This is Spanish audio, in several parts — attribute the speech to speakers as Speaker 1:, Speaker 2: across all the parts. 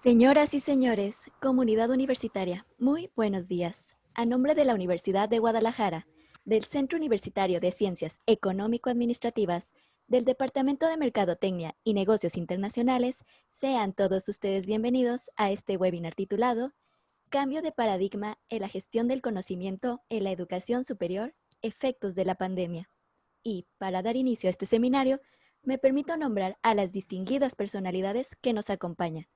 Speaker 1: Señoras y señores, comunidad universitaria, muy buenos días. A nombre de la Universidad de Guadalajara, del Centro Universitario de Ciencias Económico-Administrativas, del Departamento de Mercadotecnia y Negocios Internacionales, sean todos ustedes bienvenidos a este webinar titulado Cambio de paradigma en la gestión del conocimiento en la educación superior, efectos de la pandemia. Y, para dar inicio a este seminario, me permito nombrar a las distinguidas personalidades que nos acompañan.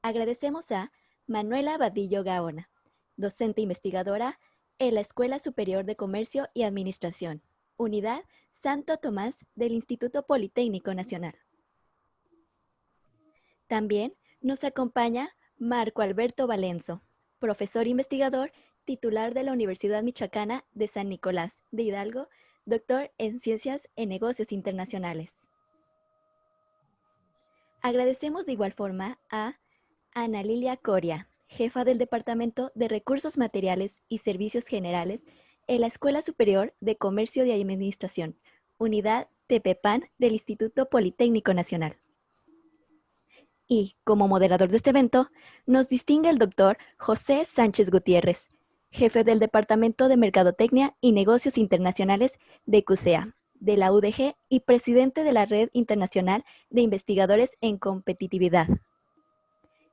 Speaker 1: Agradecemos a Manuela Vadillo Gaona, docente investigadora en la Escuela Superior de Comercio y Administración, Unidad Santo Tomás del Instituto Politécnico Nacional. También nos acompaña Marco Alberto Valenzo, profesor investigador titular de la Universidad Michoacana de San Nicolás de Hidalgo, doctor en Ciencias en Negocios Internacionales. Agradecemos de igual forma a Ana Lilia Coria, jefa del Departamento de Recursos Materiales y Servicios Generales en la Escuela Superior de Comercio y Administración, Unidad Tepepan del Instituto Politécnico Nacional. Y, como moderador de este evento, nos distingue el doctor José Sánchez Gutiérrez, jefe del Departamento de Mercadotecnia y Negocios Internacionales de CUSEA, de la UDG y presidente de la Red Internacional de Investigadores en Competitividad.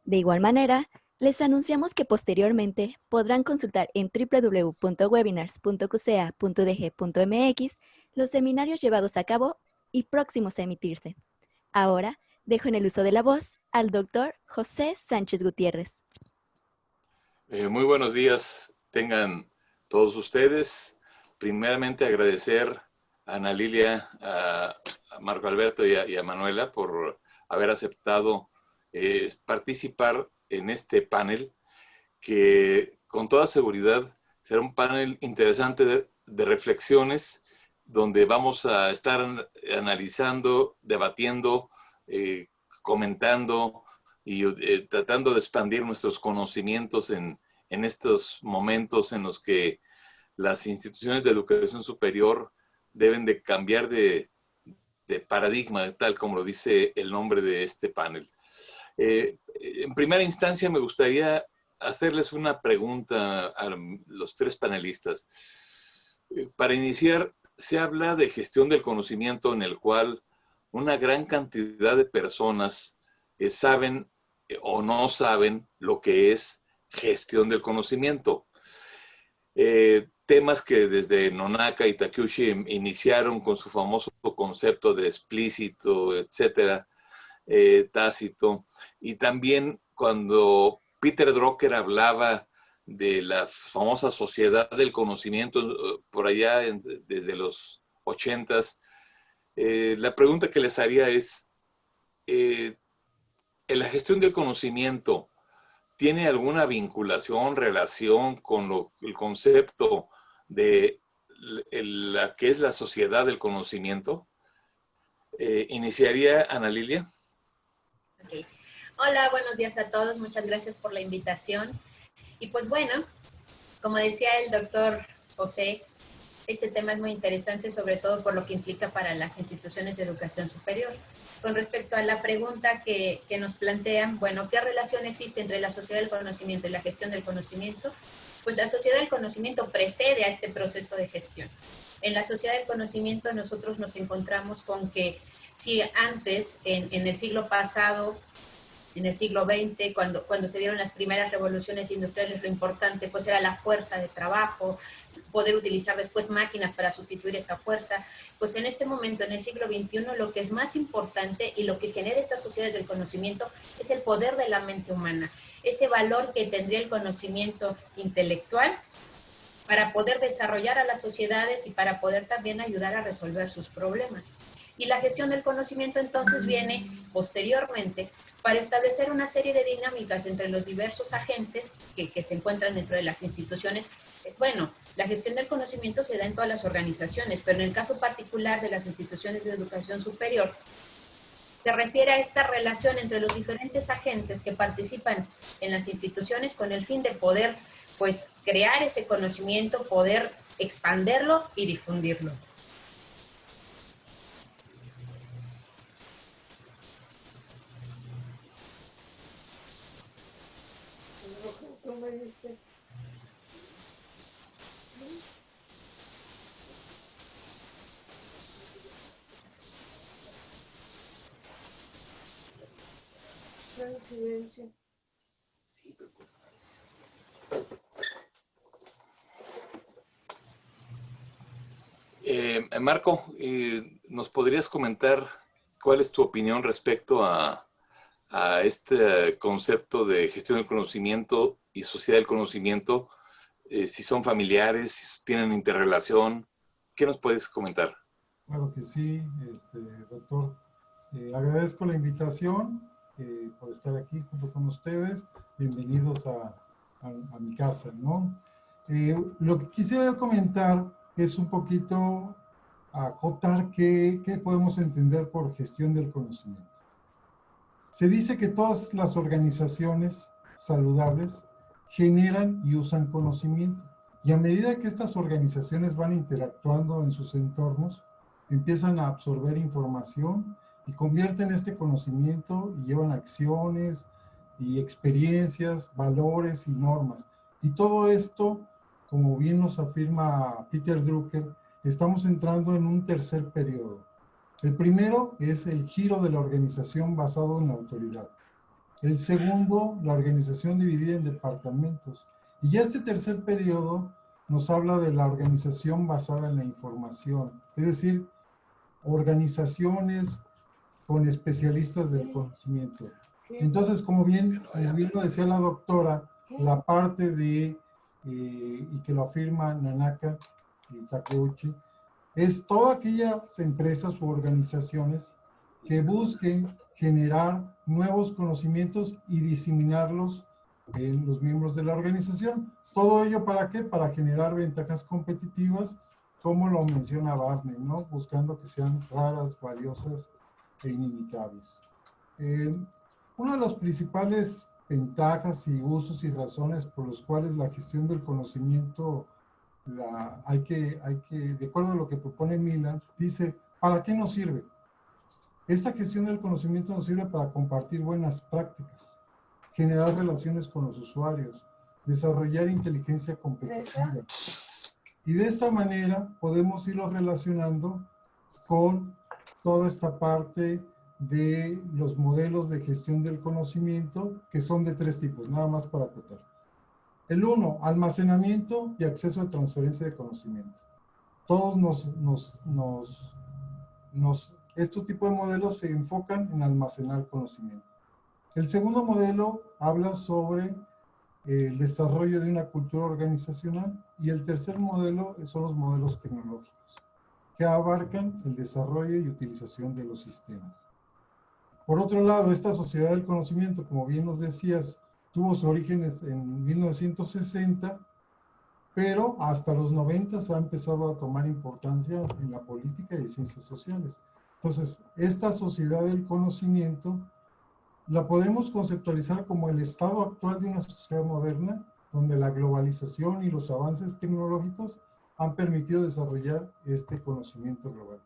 Speaker 1: De igual manera, les anunciamos que posteriormente podrán consultar en www.webinars.cusea.udg.mx los seminarios llevados a cabo y próximos a emitirse. Ahora, dejo en el uso de la voz al doctor José Sánchez Gutiérrez.
Speaker 2: Muy buenos días tengan todos ustedes. Primeramente agradecer a Ana Lilia, a Marco Alberto y a Manuela por haber aceptado participar en este panel, que con toda seguridad será un panel interesante de reflexiones, donde vamos a estar analizando, debatiendo, comentando y tratando de expandir nuestros conocimientos en estos momentos en los que las instituciones de educación superior deben de cambiar de paradigma, tal como lo dice el nombre de este panel. En primera instancia me gustaría hacerles una pregunta a los tres panelistas. Para iniciar, se habla de gestión del conocimiento, en el cual una gran cantidad de personas saben o no saben lo que es gestión del conocimiento. Temas que desde Nonaka y Takeuchi iniciaron con su famoso concepto de explícito, etcétera, tácito, y también cuando Peter Drucker hablaba de la famosa sociedad del conocimiento por allá desde los 80s, la pregunta que les haría es, en la gestión del conocimiento, ¿tiene alguna vinculación, relación con el concepto de la que es la sociedad del conocimiento? Iniciaría Ana Lilia.
Speaker 3: Okay. Hola, buenos días a todos. Muchas gracias por la invitación. Y pues bueno, como decía el doctor José, este tema es muy interesante, sobre todo por lo que implica para las instituciones de educación superior. Con respecto a la pregunta que nos plantean, bueno, ¿qué relación existe entre la sociedad del conocimiento y la gestión del conocimiento? Pues la sociedad del conocimiento precede a este proceso de gestión. En la sociedad del conocimiento nosotros nos encontramos con que si antes, en el siglo pasado, en el siglo XX, cuando se dieron las primeras revoluciones industriales, lo importante pues era la fuerza de trabajo, poder utilizar después máquinas para sustituir esa fuerza, pues en este momento, en el siglo XXI, lo que es más importante y lo que genera estas sociedades del conocimiento es el poder de la mente humana, ese valor que tendría el conocimiento intelectual para poder desarrollar a las sociedades y para poder también ayudar a resolver sus problemas. Y la gestión del conocimiento entonces viene posteriormente para establecer una serie de dinámicas entre los diversos agentes que se encuentran dentro de las instituciones. Bueno, la gestión del conocimiento se da en todas las organizaciones, pero en el caso particular de las instituciones de educación superior, se refiere a esta relación entre los diferentes agentes que participan en las instituciones con el fin de poder, pues, crear ese conocimiento, poder expanderlo y difundirlo.
Speaker 4: Silencio.
Speaker 2: Marco, ¿nos podrías comentar cuál es tu opinión respecto a este concepto de gestión del conocimiento y sociedad del conocimiento? Si son familiares, si tienen interrelación, ¿qué nos puedes comentar?
Speaker 5: Claro que sí, doctor. Agradezco la invitación por estar aquí junto con ustedes. Bienvenidos a mi casa, ¿no? Lo que quisiera comentar es un poquito acotar qué podemos entender por gestión del conocimiento. Se dice que todas las organizaciones saludables generan y usan conocimiento. Y a medida que estas organizaciones van interactuando en sus entornos, empiezan a absorber información y convierten este conocimiento y llevan acciones y experiencias, valores y normas. Y todo esto, como bien nos afirma Peter Drucker, estamos entrando en un tercer periodo. El primero es el giro de la organización basado en la autoridad. El segundo, la organización dividida en departamentos. Y ya este tercer periodo nos habla de la organización basada en la información, es decir, organizaciones con especialistas del conocimiento. Entonces, como bien lo decía la doctora, la parte de, y que lo afirma Nanaka y Takeuchi, es todas aquellas empresas u organizaciones que busquen generar nuevos conocimientos y diseminarlos en los miembros de la organización. ¿Todo ello para qué? Para generar ventajas competitivas, como lo menciona Barney, ¿no? Buscando que sean raras, valiosas e inimitables. Una de las principales ventajas y usos y razones por los cuales la gestión del conocimiento de acuerdo a lo que propone Milan, dice, ¿para qué nos sirve? Esta gestión del conocimiento nos sirve para compartir buenas prácticas, generar relaciones con los usuarios, desarrollar inteligencia competitiva. Y de esta manera podemos irlo relacionando con toda esta parte de los modelos de gestión del conocimiento, que son de 3 tipos, nada más para acotar. El 1, almacenamiento y acceso a transferencia de conocimiento. Todos estos tipos de modelos se enfocan en almacenar conocimiento. El segundo modelo habla sobre el desarrollo de una cultura organizacional, y el tercer modelo son los modelos tecnológicos, que abarcan el desarrollo y utilización de los sistemas. Por otro lado, esta sociedad del conocimiento, como bien nos decías, tuvo sus orígenes en 1960, pero hasta los 90 ha empezado a tomar importancia en la política y ciencias sociales. Entonces, esta sociedad del conocimiento la podemos conceptualizar como el estado actual de una sociedad moderna, donde la globalización y los avances tecnológicos han permitido desarrollar este conocimiento global.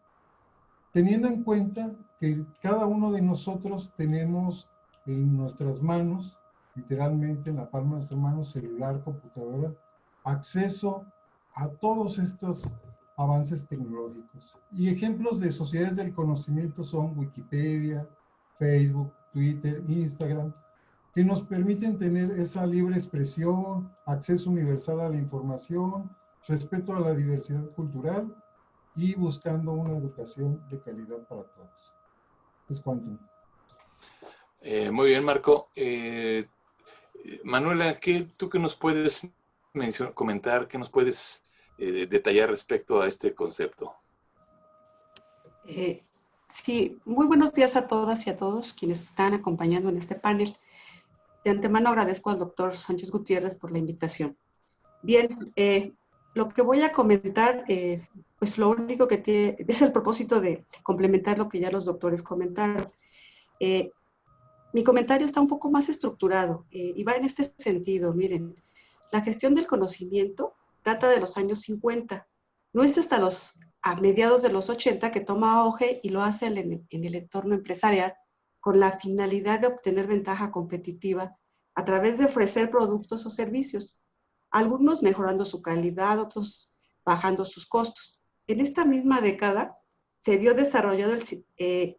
Speaker 5: Teniendo en cuenta que cada uno de nosotros tenemos en nuestras manos, literalmente en la palma de nuestra mano, celular, computadora, acceso a todos estos avances tecnológicos. Y ejemplos de sociedades del conocimiento son Wikipedia, Facebook, Twitter, Instagram, que nos permiten tener esa libre expresión, acceso universal a la información, respeto a la diversidad cultural y buscando una educación de calidad para todos. Es cuanto.
Speaker 2: Muy bien, Marco. Manuela, ¿tú qué nos puedes comentar, qué nos puedes detallar respecto a este concepto?
Speaker 4: Sí, muy buenos días a todas y a todos quienes están acompañando en este panel. De antemano agradezco al doctor Sánchez Gutiérrez por la invitación. Bien, lo que voy a comentar, pues lo único que tiene, es el propósito de complementar lo que ya los doctores comentaron. Mi comentario está un poco más estructurado y va en este sentido. Miren, la gestión del conocimiento data de los años 50. No es hasta a mediados de los 80 que toma auge y lo hace en el entorno empresarial con la finalidad de obtener ventaja competitiva a través de ofrecer productos o servicios, algunos mejorando su calidad, otros bajando sus costos. En esta misma década se vio desarrollado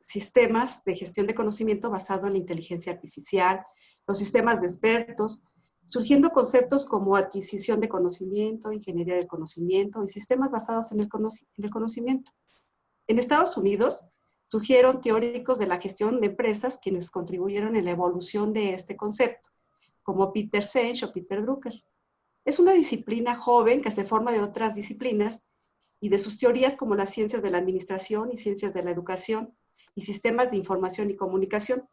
Speaker 4: sistemas de gestión de conocimiento basado en la inteligencia artificial, los sistemas de expertos, surgiendo conceptos como adquisición de conocimiento, ingeniería del conocimiento y sistemas basados en el conocimiento. En Estados Unidos surgieron teóricos de la gestión de empresas quienes contribuyeron en la evolución de este concepto, como Peter Senge o Peter Drucker. Es una disciplina joven que se forma de otras disciplinas y de sus teorías como las ciencias de la administración y ciencias de la educación y sistemas de información y comunicación.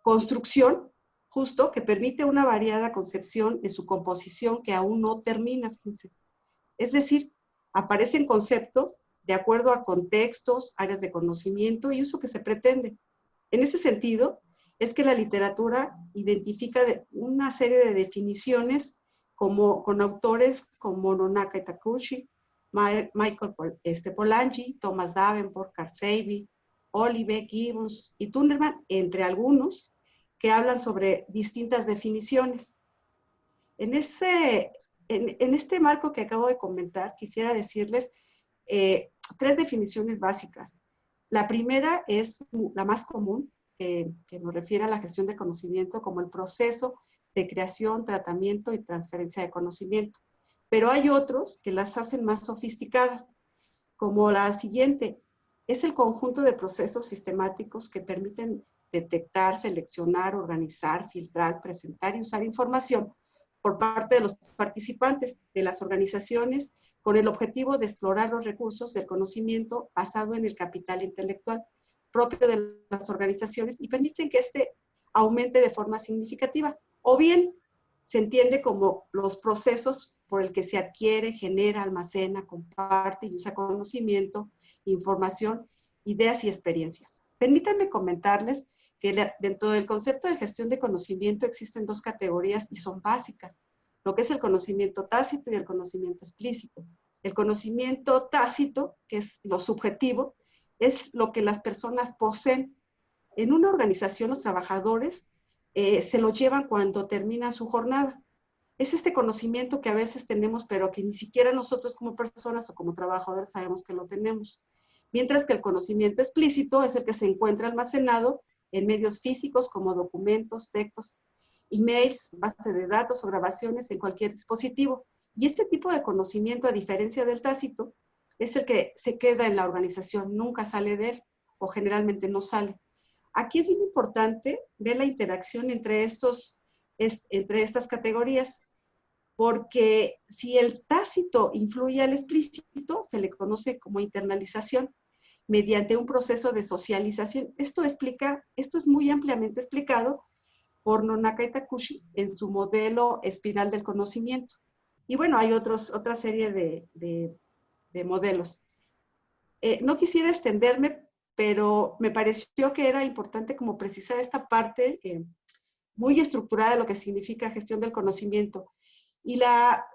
Speaker 4: Construcción, justo, que permite una variada concepción en su composición que aún no termina, fíjense. Es decir, aparecen conceptos de acuerdo a contextos, áreas de conocimiento y uso que se pretende. En ese sentido, es que la literatura identifica una serie de definiciones con autores como Nonaka Takushi, Michael Polanyi, Thomas Davenport, Carl Seiby, Olive, Gibbons y Tunderman, entre algunos, que hablan sobre distintas definiciones. En este marco que acabo de comentar, quisiera decirles 3 definiciones básicas. La primera es la más común, que nos refiere a la gestión de conocimiento como el proceso de creación, tratamiento y transferencia de conocimiento. Pero hay otros que las hacen más sofisticadas, como la siguiente. Es el conjunto de procesos sistemáticos que permiten detectar, seleccionar, organizar, filtrar, presentar y usar información por parte de los participantes de las organizaciones con el objetivo de explorar los recursos del conocimiento basado en el capital intelectual propio de las organizaciones y permiten que este aumente de forma significativa. O bien se entiende como los procesos por el que se adquiere, genera, almacena, comparte y usa conocimiento, información, ideas y experiencias. Permítanme comentarles que dentro del concepto de gestión de conocimiento existen 2 categorías y son básicas, lo que es el conocimiento tácito y el conocimiento explícito. El conocimiento tácito, que es lo subjetivo, es lo que las personas poseen. En una organización, los trabajadores se lo llevan cuando terminan su jornada. Es este conocimiento que a veces tenemos, pero que ni siquiera nosotros como personas o como trabajadores sabemos que lo tenemos. Mientras que el conocimiento explícito es el que se encuentra almacenado en medios físicos como documentos, textos, emails, bases de datos o grabaciones en cualquier dispositivo. Y este tipo de conocimiento, a diferencia del tácito, es el que se queda en la organización, nunca sale de él o generalmente no sale. Aquí es bien importante ver la interacción entre estas categorías, porque si el tácito influye al explícito, se le conoce como internalización mediante un proceso de socialización. Esto es muy ampliamente explicado por Nonaka y Takushi en su modelo espiral del conocimiento. Y bueno, hay otra serie de modelos. No quisiera extenderme, pero me pareció que era importante como precisar esta parte muy estructurada de lo que significa gestión del conocimiento. Y la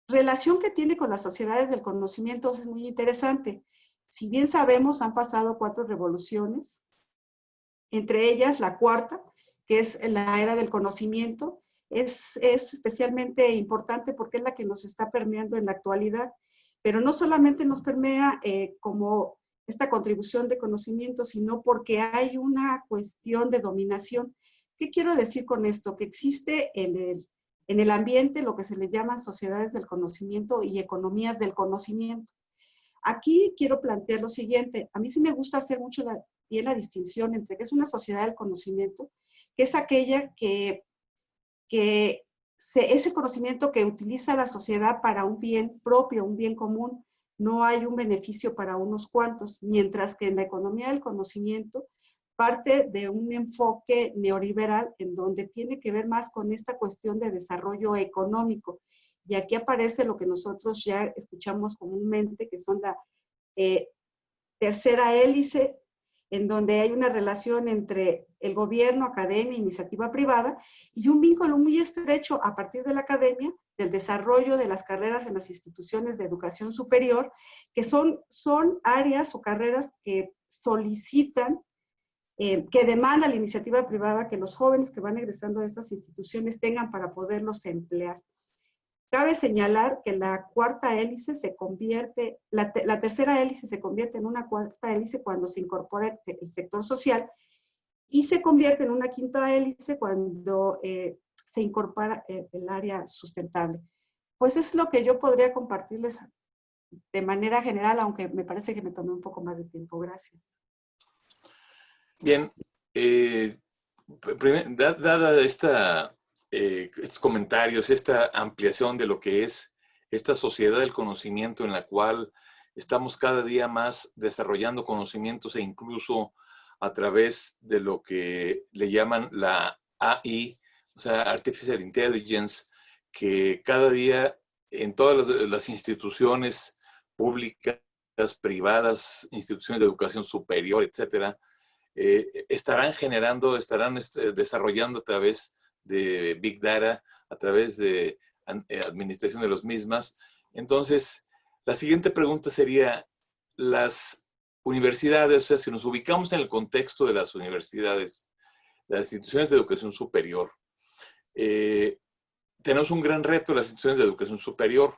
Speaker 4: relación que tiene con las sociedades del conocimiento es muy interesante. Si bien sabemos, han pasado 4 revoluciones, entre ellas la cuarta, que es la era del conocimiento, es especialmente importante porque es la que nos está permeando en la actualidad, pero no solamente nos permea como esta contribución de conocimiento, sino porque hay una cuestión de dominación. ¿Qué quiero decir con esto? Que existe en el ambiente lo que se le llaman sociedades del conocimiento y economías del conocimiento. Aquí quiero plantear lo siguiente. A mí sí me gusta hacer mucho bien la distinción entre que es una sociedad del conocimiento, que es aquella que es el conocimiento que utiliza la sociedad para un bien propio, un bien común. No hay un beneficio para unos cuantos, mientras que en la economía del conocimiento parte de un enfoque neoliberal en donde tiene que ver más con esta cuestión de desarrollo económico. Y aquí aparece lo que nosotros ya escuchamos comúnmente, que son la tercera hélice, en donde hay una relación entre el gobierno, academia, iniciativa privada, y un vínculo muy estrecho a partir de la academia, del desarrollo de las carreras en las instituciones de educación superior, que son áreas o carreras que solicitan que demanda la iniciativa privada que los jóvenes que van egresando de estas instituciones tengan para poderlos emplear. Cabe señalar que la cuarta hélice se convierte, la tercera hélice se convierte en una cuarta hélice cuando se incorpora el sector social y se convierte en una quinta hélice cuando se incorpora el área sustentable. Pues es lo que yo podría compartirles de manera general, aunque me parece que me tomé un poco más de tiempo. Gracias.
Speaker 2: Bien, dada estos comentarios, esta ampliación de lo que es esta sociedad del conocimiento en la cual estamos cada día más desarrollando conocimientos e incluso a través de lo que le llaman la AI, o sea, Artificial Intelligence, que cada día en todas las instituciones públicas, privadas, instituciones de educación superior, etcétera, estarán desarrollando a través de Big Data, a través de administración de los mismas. Entonces, la siguiente pregunta sería, las universidades, o sea, si nos ubicamos en el contexto de las universidades, las instituciones de educación superior, tenemos un gran reto en las instituciones de educación superior.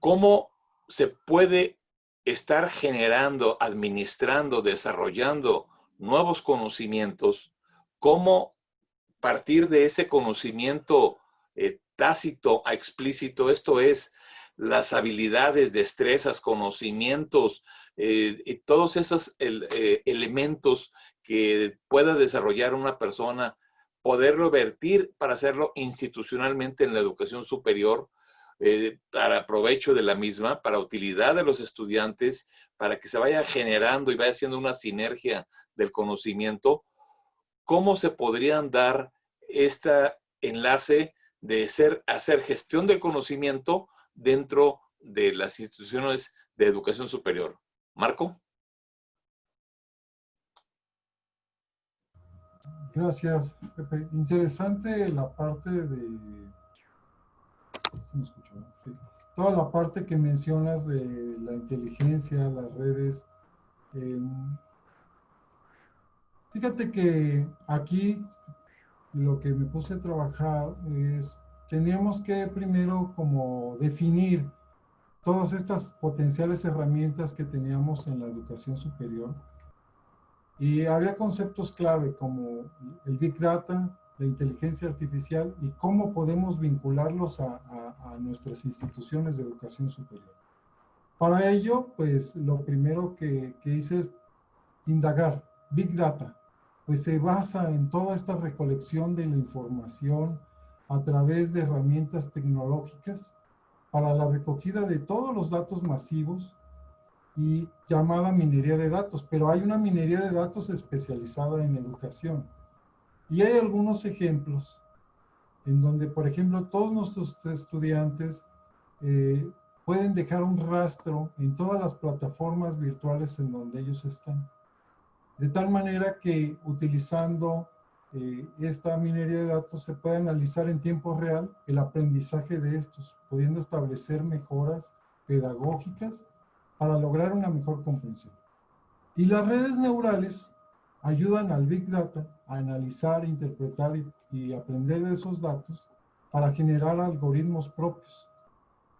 Speaker 2: ¿Cómo se puede estar generando, administrando, desarrollando nuevos conocimientos? ¿Cómo partir de ese conocimiento tácito a explícito? Esto es, las habilidades, destrezas, conocimientos, y todos esos elementos que pueda desarrollar una persona, poderlo vertir para hacerlo institucionalmente en la educación superior, para provecho de la misma, para utilidad de los estudiantes, para que se vaya generando y vaya haciendo una sinergia del conocimiento. ¿Cómo se podrían dar este enlace de hacer gestión del conocimiento dentro de las instituciones de educación superior? Marco.
Speaker 5: Gracias, Pepe. Interesante la parte de... ¿Sí me escuchó? Sí. Toda la parte que mencionas de la inteligencia, las redes. Fíjate que aquí lo que me puse a trabajar es, teníamos que primero como definir todas estas potenciales herramientas que teníamos en la educación superior. Y había conceptos clave como el Big Data, la inteligencia artificial y cómo podemos vincularlos a nuestras instituciones de educación superior. Para ello, pues lo primero que hice es indagar. Big Data, pues se basa en toda esta recolección de la información a través de herramientas tecnológicas para la recogida de todos los datos masivos y llamada minería de datos, pero hay una minería de datos especializada en educación. Y hay algunos ejemplos en donde, por ejemplo, todos nuestros estudiantes pueden dejar un rastro en todas las plataformas virtuales en donde ellos están. De tal manera que utilizando esta minería de datos se puede analizar en tiempo real el aprendizaje de estos, pudiendo establecer mejoras pedagógicas para lograr una mejor comprensión. Y las redes neurales ayudan al Big Data a analizar, interpretar y aprender de esos datos para generar algoritmos propios,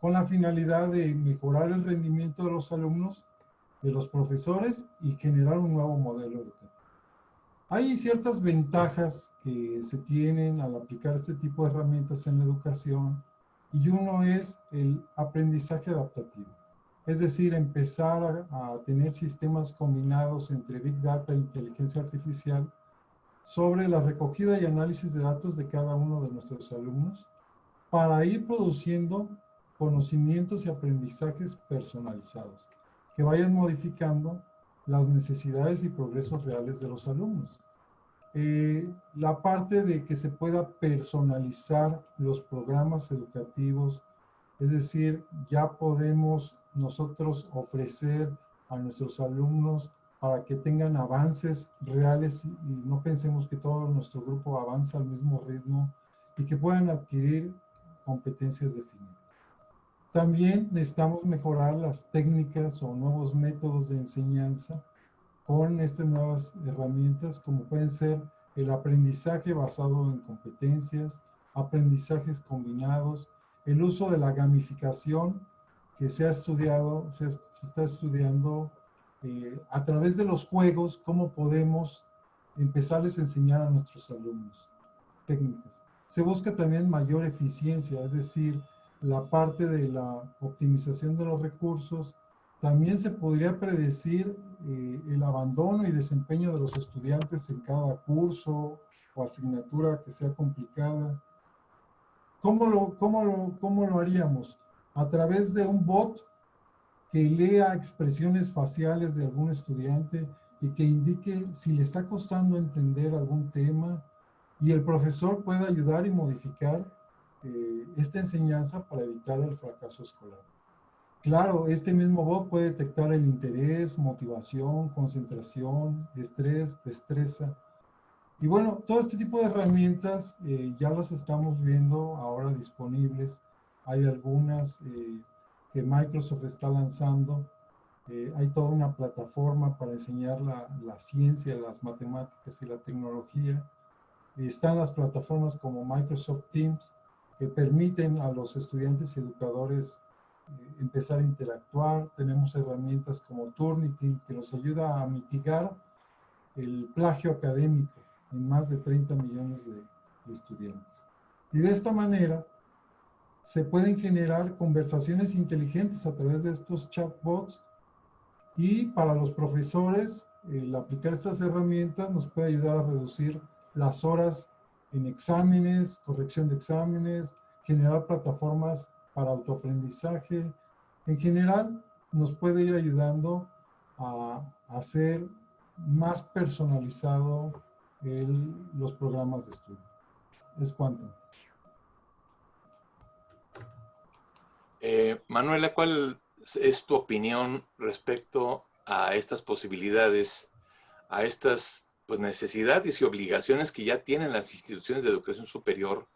Speaker 5: con la finalidad de mejorar el rendimiento de los alumnos, de los profesores y generar un nuevo modelo educativo. Hay ciertas ventajas que se tienen al aplicar este tipo de herramientas en la educación y uno es el aprendizaje adaptativo. Es decir, empezar a tener sistemas combinados entre Big Data e inteligencia artificial sobre la recogida y análisis de datos de cada uno de nuestros alumnos para ir produciendo conocimientos y aprendizajes personalizados que vayan modificando las necesidades y progresos reales de los alumnos. La parte de que se pueda personalizar los programas educativos, es decir, ya podemos nosotros ofrecer a nuestros alumnos para que tengan avances reales y no pensemos que todo nuestro grupo avanza al mismo ritmo y que puedan adquirir competencias definidas. También necesitamos mejorar las técnicas o nuevos métodos de enseñanza con estas nuevas herramientas, como pueden ser el aprendizaje basado en competencias, aprendizajes combinados, el uso de la gamificación que se está estudiando a través de los juegos, cómo podemos empezarles a enseñar a nuestros alumnos técnicas. Se busca también mayor eficiencia, es decir, la parte de la optimización de los recursos. También se podría predecir el abandono y desempeño de los estudiantes en cada curso o asignatura que sea complicada. ¿Cómo lo haríamos? A través de un bot que lea expresiones faciales de algún estudiante y que indique si le está costando entender algún tema, y el profesor puede ayudar y modificar esta enseñanza para evitar el fracaso escolar. Claro, este mismo bot puede detectar el interés, motivación, concentración, estrés, destreza. Y bueno, todo este tipo de herramientas ya las estamos viendo ahora disponibles. Hay algunas que Microsoft está lanzando. Hay toda una plataforma para enseñar la ciencia, las matemáticas y la tecnología. Están las plataformas como Microsoft Teams, que permiten a los estudiantes y educadores empezar a interactuar. Tenemos herramientas como Turnitin, que nos ayuda a mitigar el plagio académico en más de 30 millones de estudiantes. Y de esta manera se pueden generar conversaciones inteligentes a través de estos chatbots, y para los profesores, el aplicar estas herramientas nos puede ayudar a reducir las horas en exámenes, corrección de exámenes, generar plataformas para autoaprendizaje. En general, nos puede ir ayudando a hacer más personalizado los programas de estudio. Es cuanto.
Speaker 2: Manuela, ¿cuál es tu opinión respecto a estas posibilidades, a estas pues, necesidades y obligaciones que ya tienen las instituciones de educación superior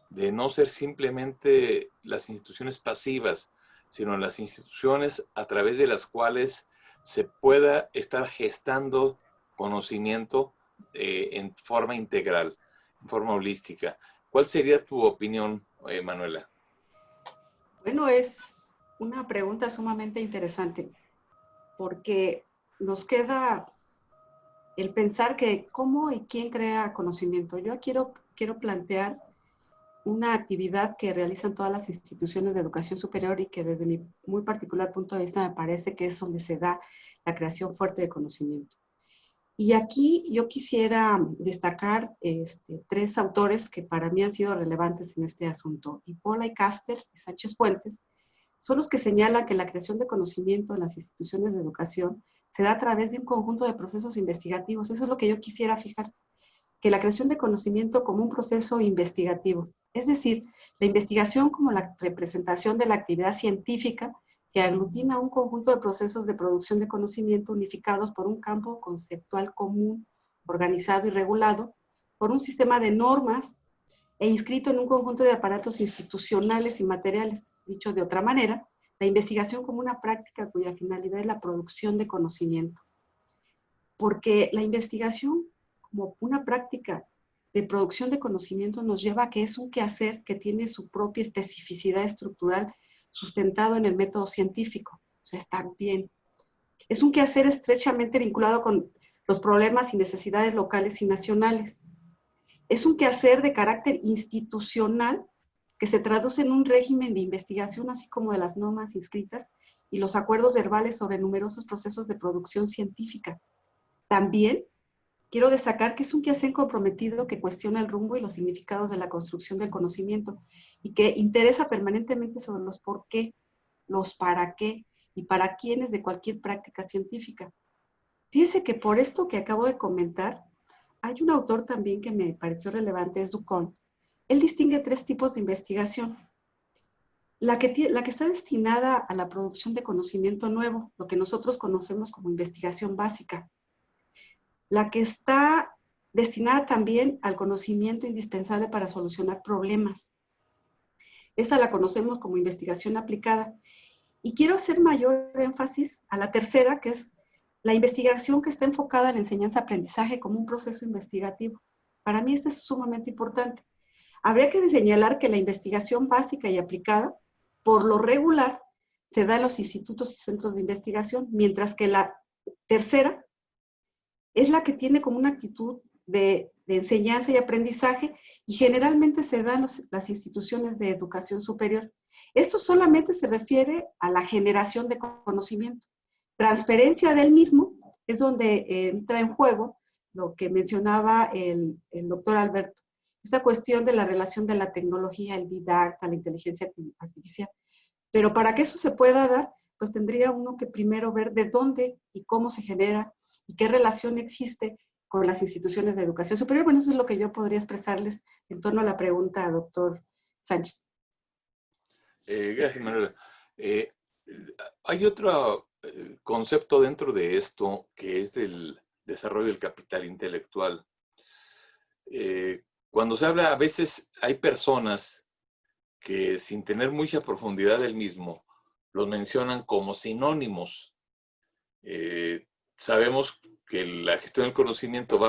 Speaker 2: de no ser simplemente las instituciones pasivas, sino las instituciones a través de las cuales se pueda estar gestando conocimiento en forma integral, en forma holística? ¿Cuál sería tu opinión, Manuela?
Speaker 4: Bueno, es una pregunta sumamente interesante, porque nos queda el pensar que cómo y quién crea conocimiento. Yo quiero plantear una actividad que realizan todas las instituciones de educación superior y que desde mi muy particular punto de vista me parece que es donde se da la creación fuerte de conocimiento. Y aquí yo quisiera destacar tres autores que para mí han sido relevantes en este asunto. Ipola y Caster y Sánchez Puentes son los que señalan que la creación de conocimiento en las instituciones de educación se da a través de un conjunto de procesos investigativos. Eso es lo que yo quisiera fijar, que la creación de conocimiento como un proceso investigativo. Es decir, la investigación como la representación de la actividad científica que aglutina un conjunto de procesos de producción de conocimiento unificados por un campo conceptual común, organizado y regulado, por un sistema de normas e inscrito en un conjunto de aparatos institucionales y materiales. Dicho de otra manera, la investigación como una práctica cuya finalidad es la producción de conocimiento. Porque la investigación como una práctica de producción de conocimiento nos lleva a que es un quehacer que tiene su propia especificidad estructural sustentado en el método científico. O sea, está bien. Es un quehacer estrechamente vinculado con los problemas y necesidades locales y nacionales. Es un quehacer de carácter institucional que se traduce en un régimen de investigación, así como de las normas inscritas y los acuerdos verbales sobre numerosos procesos de producción científica. También quiero destacar que es un quehacer comprometido que cuestiona el rumbo y los significados de la construcción del conocimiento y que interesa permanentemente sobre los por qué, los para qué y para quiénes de cualquier práctica científica. Fíjese que por esto que acabo de comentar, hay un autor también que me pareció relevante, es Ducon. Él distingue tres tipos de investigación. La que está destinada a la producción de conocimiento nuevo, lo que nosotros conocemos como investigación básica. La que está destinada también al conocimiento indispensable para solucionar problemas. Esa la conocemos como investigación aplicada. Y quiero hacer mayor énfasis a la tercera, que es la investigación que está enfocada en la enseñanza-aprendizaje como un proceso investigativo. Para mí esto es sumamente importante. Habría que señalar que la investigación básica y aplicada, por lo regular, se da en los institutos y centros de investigación, mientras que la tercera es la que tiene como una actitud de enseñanza y aprendizaje y generalmente se da en las instituciones de educación superior. Esto solamente se refiere a la generación de conocimiento. Transferencia del mismo es donde entra en juego lo que mencionaba el doctor Alberto, esta cuestión de la relación de la tecnología, el Big Data, la inteligencia artificial. Pero para que eso se pueda dar, pues tendría uno que primero ver de dónde y cómo se genera y qué relación existe con las instituciones de educación superior. Bueno, eso es lo que yo podría expresarles en torno a la pregunta, doctor Sánchez.
Speaker 2: Gracias, Manuela. Hay otro concepto dentro de esto que es del desarrollo del capital intelectual. Cuando se habla, a veces hay personas que sin tener mucha profundidad del mismo, los mencionan como sinónimos. Sabemos que la gestión del conocimiento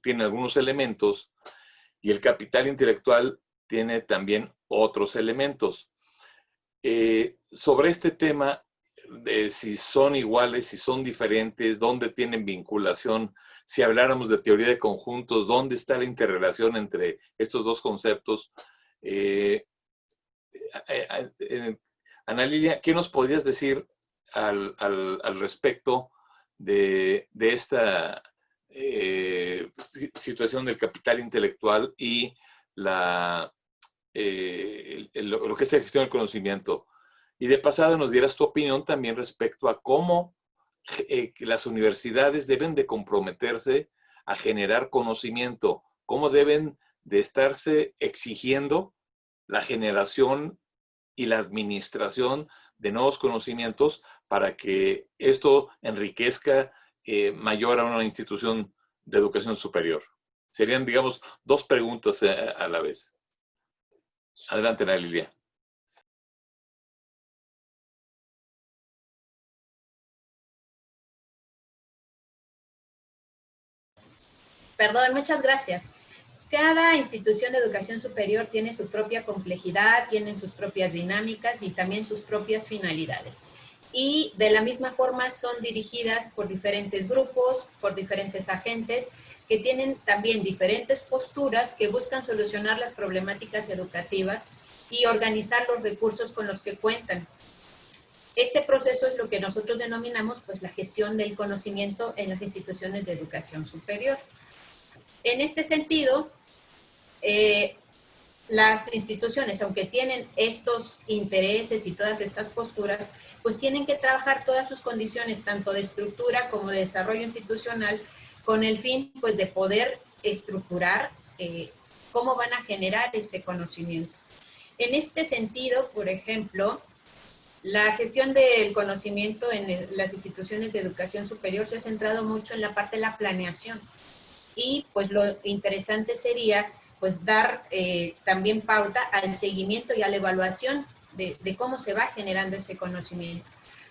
Speaker 2: tiene algunos elementos y el capital intelectual tiene también otros elementos. Sobre este tema, de si son iguales, si son diferentes, dónde tienen vinculación, si habláramos de teoría de conjuntos, dónde está la interrelación entre estos dos conceptos. Ana Lilia, ¿qué nos podrías decir al respecto de esta situación del capital intelectual y lo que es la gestión del conocimiento? Y de pasada nos dieras tu opinión también respecto a cómo las universidades deben de comprometerse a generar conocimiento, cómo deben de estarse exigiendo la generación y la administración de nuevos conocimientos para que esto enriquezca mayor a una institución de educación superior. Serían, digamos, dos preguntas a la vez. Adelante, Ana Lilia.
Speaker 3: Perdón, muchas gracias. Cada institución de educación superior tiene su propia complejidad, tienen sus propias dinámicas y también sus propias finalidades. Y de la misma forma son dirigidas por diferentes grupos, por diferentes agentes que tienen también diferentes posturas que buscan solucionar las problemáticas educativas y organizar los recursos con los que cuentan. Este proceso es lo que nosotros denominamos pues la gestión del conocimiento en las instituciones de educación superior. En este sentido, las instituciones, aunque tienen estos intereses y todas estas posturas, pues tienen que trabajar todas sus condiciones, tanto de estructura como de desarrollo institucional, con el fin pues de poder estructurar cómo van a generar este conocimiento. En este sentido, por ejemplo, la gestión del conocimiento en las instituciones de educación superior se ha centrado mucho en la parte de la planeación. Y pues lo interesante sería pues dar también pauta al seguimiento y a la evaluación de cómo se va generando ese conocimiento.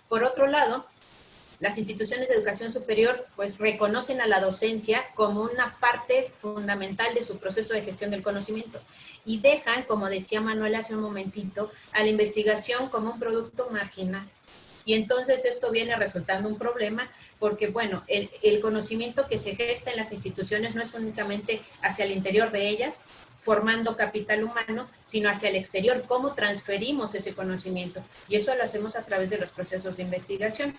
Speaker 3: Por otro lado, las instituciones de educación superior pues reconocen a la docencia como una parte fundamental de su proceso de gestión del conocimiento y dejan, como decía Manuel hace un momentito, a la investigación como un producto marginal. Y entonces esto viene resultando un problema porque, bueno, el conocimiento que se gesta en las instituciones no es únicamente hacia el interior de ellas, formando capital humano, sino hacia el exterior, cómo transferimos ese conocimiento. Y eso lo hacemos a través de los procesos de investigación.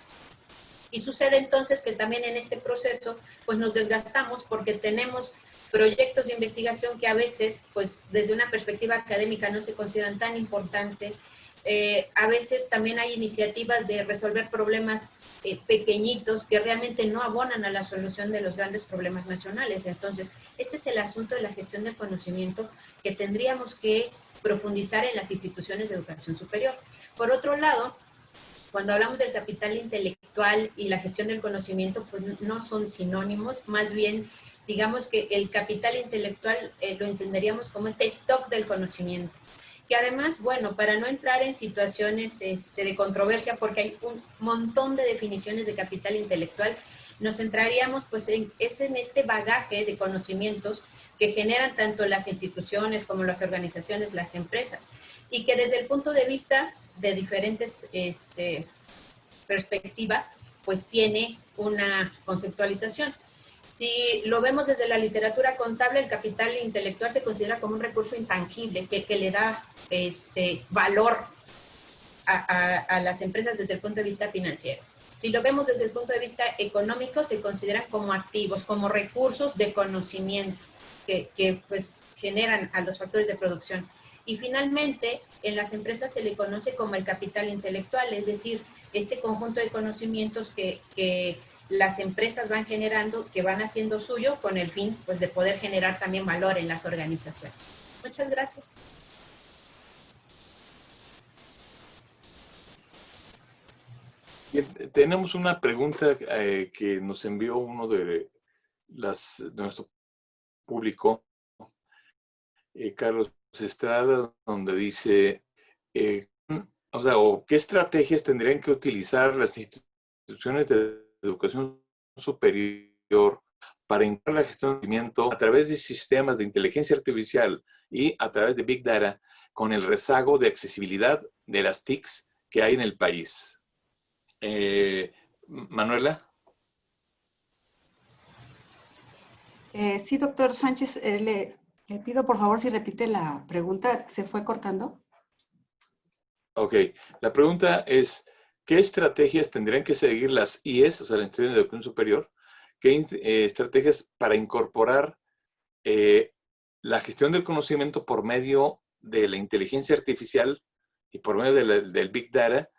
Speaker 3: Y sucede entonces que también en este proceso, pues nos desgastamos porque tenemos proyectos de investigación que a veces, pues desde una perspectiva académica no se consideran tan importantes. A veces también hay iniciativas de resolver problemas pequeñitos que realmente no abonan a la solución de los grandes problemas nacionales. Entonces, este es el asunto de la gestión del conocimiento que tendríamos que profundizar en las instituciones de educación superior. Por otro lado, cuando hablamos del capital intelectual y la gestión del conocimiento, pues no son sinónimos, más bien digamos que el capital intelectual lo entenderíamos como este stock del conocimiento. que además, bueno, para no entrar en situaciones de controversia, porque hay un montón de definiciones de capital intelectual, nos centraríamos pues en este bagaje de conocimientos que generan tanto las instituciones como las organizaciones, las empresas, y que desde el punto de vista de diferentes perspectivas, pues tiene una conceptualización. Si lo vemos desde la literatura contable, el capital intelectual se considera como un recurso intangible que le da valor a las empresas desde el punto de vista financiero. Si lo vemos desde el punto de vista económico, se consideran como activos, como recursos de conocimiento que pues generan a los factores de producción. Y finalmente, en las empresas se le conoce como el capital intelectual, es decir, este conjunto de conocimientos que las empresas van generando, que van haciendo suyo con el fin pues, de poder generar también valor en las organizaciones. Muchas gracias.
Speaker 2: Bien, tenemos una pregunta que nos envió uno de nuestro público, Carlos Estrada, donde dice, ¿qué estrategias tendrían que utilizar las instituciones de educación superior para integrar la gestión de conocimiento a través de sistemas de inteligencia artificial y a través de Big Data con el rezago de accesibilidad de las TICs que hay en el país? Manuela.
Speaker 4: Sí, doctor Sánchez, le pido por favor si repite la pregunta, ¿se fue cortando?
Speaker 2: Ok, la pregunta es, ¿qué estrategias tendrían que seguir las IES, o sea, las instituciones de educación superior? ¿Qué estrategias para incorporar la gestión del conocimiento por medio de la inteligencia artificial y por medio del Big Data,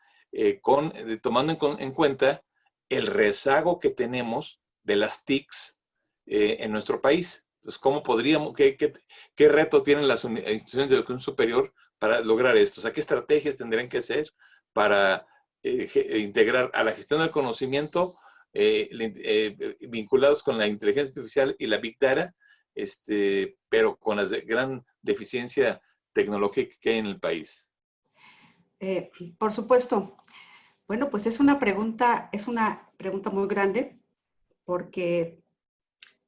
Speaker 2: tomando en cuenta el rezago que tenemos de las TICs en nuestro país? Entonces, ¿cómo podríamos, qué reto tienen las instituciones de educación superior para lograr esto? O sea, ¿qué estrategias tendrían que hacer para integrar a la gestión del conocimiento vinculados con la inteligencia artificial y la Big Data, pero con la gran deficiencia tecnológica que hay en el país?
Speaker 4: Por supuesto. Bueno, pues es una pregunta muy grande, porque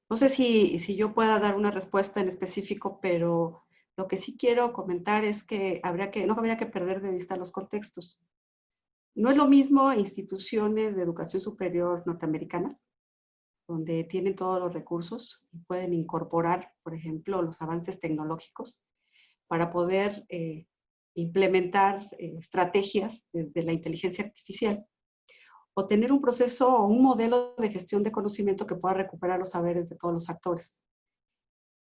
Speaker 4: no sé si yo pueda dar una respuesta en específico, pero lo que sí quiero comentar es que no habría que perder de vista los contextos. No es lo mismo instituciones de educación superior norteamericanas, donde tienen todos los recursos y pueden incorporar, por ejemplo, los avances tecnológicos para poder implementar estrategias desde la inteligencia artificial, o tener un proceso o un modelo de gestión de conocimiento que pueda recuperar los saberes de todos los actores.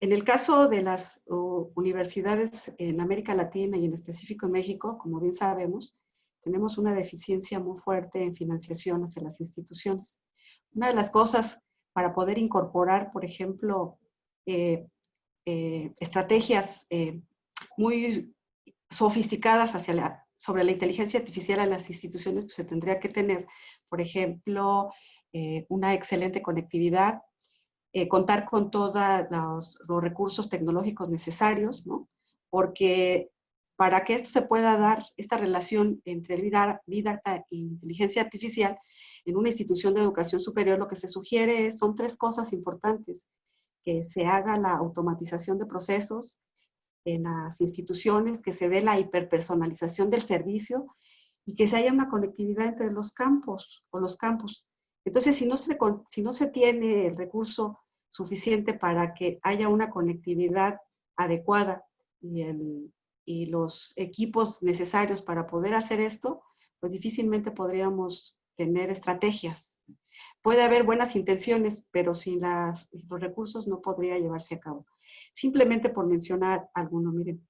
Speaker 4: En el caso de las universidades en América Latina y en específico en México, como bien sabemos, tenemos una deficiencia muy fuerte en financiación hacia las instituciones. Una de las cosas para poder incorporar, por ejemplo, estrategias muy sofisticadas sobre la inteligencia artificial a las instituciones, pues se tendría que tener, por ejemplo, una excelente conectividad, contar con todos los recursos tecnológicos necesarios, ¿no? Porque para que esto se pueda dar, esta relación entre el Big Data e inteligencia artificial en una institución de educación superior, lo que se sugiere son 3 cosas importantes: que se haga la automatización de procesos en las instituciones, que se dé la hiperpersonalización del servicio y que se haya una conectividad entre los campos o los campus. Entonces, si no se tiene el recurso suficiente para que haya una conectividad adecuada y los equipos necesarios para poder hacer esto, pues difícilmente podríamos tener estrategias. Puede haber buenas intenciones, pero sin los recursos no podría llevarse a cabo. Simplemente por mencionar alguno, miren,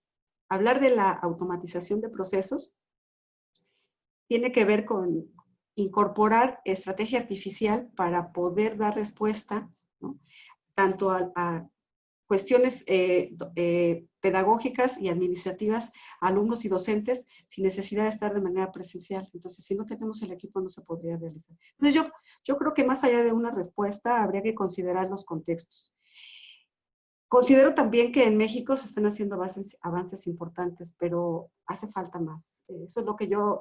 Speaker 4: hablar de la automatización de procesos tiene que ver con incorporar estrategia artificial para poder dar respuesta, ¿no?, tanto a cuestiones pedagógicas y administrativas, alumnos y docentes, sin necesidad de estar de manera presencial. Entonces, si no tenemos el equipo, no se podría realizar. Entonces, yo creo que más allá de una respuesta, habría que considerar los contextos. Considero también que en México se están haciendo avances importantes, pero hace falta más. Eso es lo que yo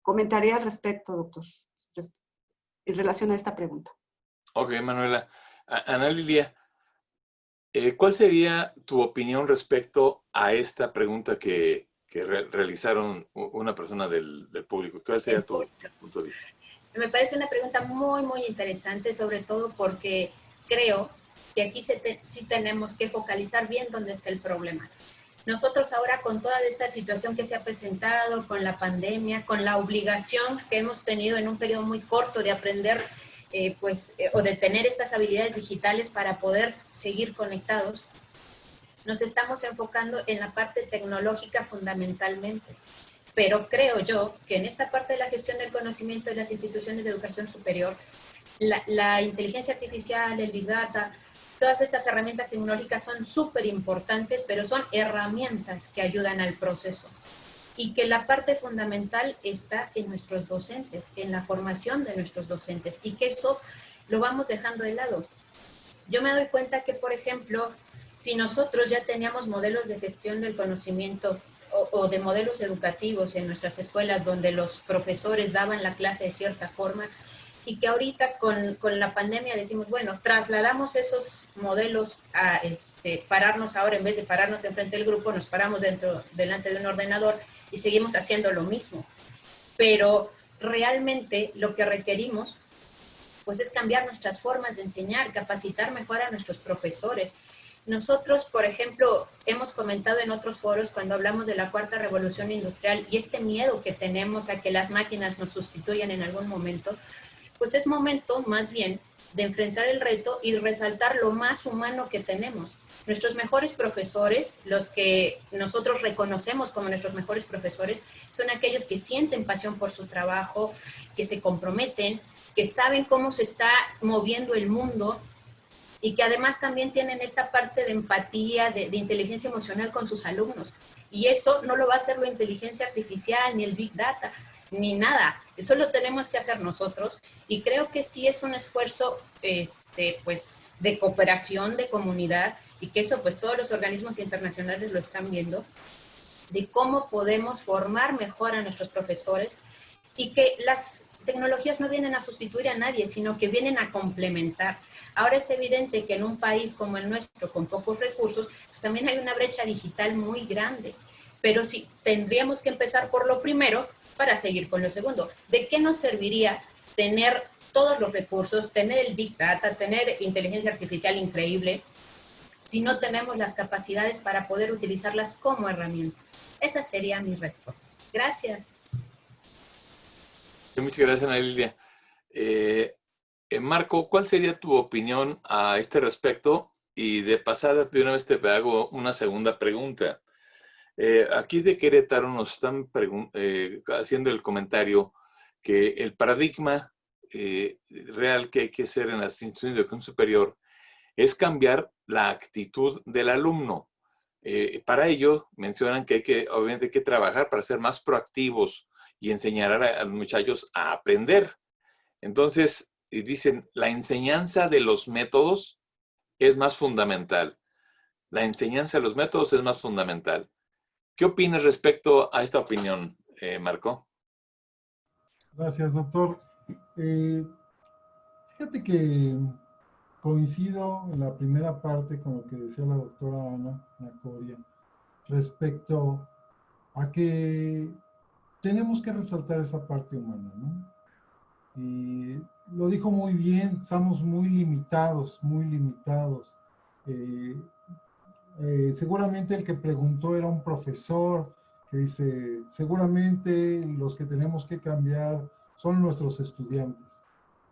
Speaker 4: comentaría al respecto, doctor, en relación a esta pregunta.
Speaker 2: Ok, Manuela. Ana Lilia, ¿cuál sería tu opinión respecto a esta pregunta que realizaron una persona del público? ¿Cuál sería tu punto de vista?
Speaker 3: Me parece una pregunta muy, muy interesante, sobre todo porque creo que aquí sí tenemos que focalizar bien dónde está el problema. Nosotros ahora con toda esta situación que se ha presentado, con la pandemia, con la obligación que hemos tenido en un periodo muy corto de aprender o de tener estas habilidades digitales para poder seguir conectados, nos estamos enfocando en la parte tecnológica fundamentalmente. Pero creo yo que en esta parte de la gestión del conocimiento de las instituciones de educación superior, la inteligencia artificial, el Big Data, todas estas herramientas tecnológicas son súper importantes, pero son herramientas que ayudan al proceso. Y que la parte fundamental está en nuestros docentes, en la formación de nuestros docentes, y que eso lo vamos dejando de lado. Yo me doy cuenta que, por ejemplo, si nosotros ya teníamos modelos de gestión del conocimiento o de modelos educativos en nuestras escuelas donde los profesores daban la clase de cierta forma, y que ahorita con la pandemia decimos, bueno, trasladamos esos modelos a pararnos ahora, en vez de pararnos enfrente del grupo, nos paramos delante de un ordenador y seguimos haciendo lo mismo. Pero realmente lo que requerimos pues es cambiar nuestras formas de enseñar, capacitar mejor a nuestros profesores. Nosotros, por ejemplo, hemos comentado en otros foros cuando hablamos de la cuarta revolución industrial y este miedo que tenemos a que las máquinas nos sustituyan en algún momento, pues es momento más bien de enfrentar el reto y resaltar lo más humano que tenemos. Nuestros mejores profesores, los que nosotros reconocemos como nuestros mejores profesores, son aquellos que sienten pasión por su trabajo, que se comprometen, que saben cómo se está moviendo el mundo y que además también tienen esta parte de empatía, de inteligencia emocional con sus alumnos. Y eso no lo va a hacer la inteligencia artificial, ni el Big Data, ni nada. Eso lo tenemos que hacer nosotros. Y creo que sí es un esfuerzo pues, de cooperación, de comunidad, y que eso pues todos los organismos internacionales lo están viendo, de cómo podemos formar mejor a nuestros profesores y que las tecnologías no vienen a sustituir a nadie, sino que vienen a complementar. Ahora es evidente que en un país como el nuestro, con pocos recursos, pues también hay una brecha digital muy grande. Pero sí, tendríamos que empezar por lo primero para seguir con lo segundo. ¿De qué nos serviría tener todos los recursos, tener el Big Data, tener inteligencia artificial increíble, si no tenemos las capacidades para poder utilizarlas como herramienta? Esa sería mi respuesta. Gracias.
Speaker 2: Muchas gracias, Ana Lilia. Marco, ¿cuál sería tu opinión a este respecto? Y de pasada, de una vez te hago una segunda pregunta. Aquí de Querétaro nos están haciendo el comentario que el paradigma real que hay que hacer en las instituciones de educación superior es cambiar la actitud del alumno. Para ello, mencionan que obviamente hay que trabajar para ser más proactivos y enseñar a los muchachos a aprender. Entonces, dicen, la enseñanza de los métodos es más fundamental. La enseñanza de los métodos es más fundamental. ¿Qué opinas respecto a esta opinión, Marco?
Speaker 5: Gracias, doctor. Fíjate que coincido en la primera parte con lo que decía la doctora Ana Nacoria respecto a que tenemos que resaltar esa parte humana, ¿no? Y lo dijo muy bien, estamos muy limitados, muy limitados. Seguramente el que preguntó era un profesor que dice, seguramente los que tenemos que cambiar son nuestros estudiantes.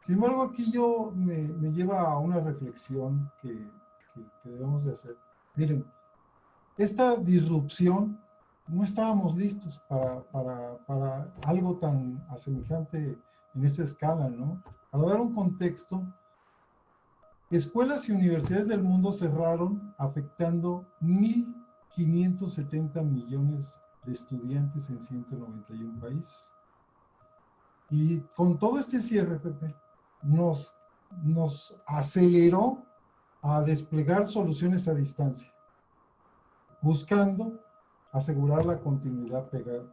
Speaker 5: Sin embargo, aquí me lleva a una reflexión que debemos de hacer. Miren, esta disrupción no estábamos listos para algo tan asemejante en esa escala, ¿no? Para dar un contexto, escuelas y universidades del mundo cerraron afectando 1.570 millones de estudiantes en 191 países. Y con todo este cierre, Pepe, nos aceleró a desplegar soluciones a distancia, buscando asegurar la continuidad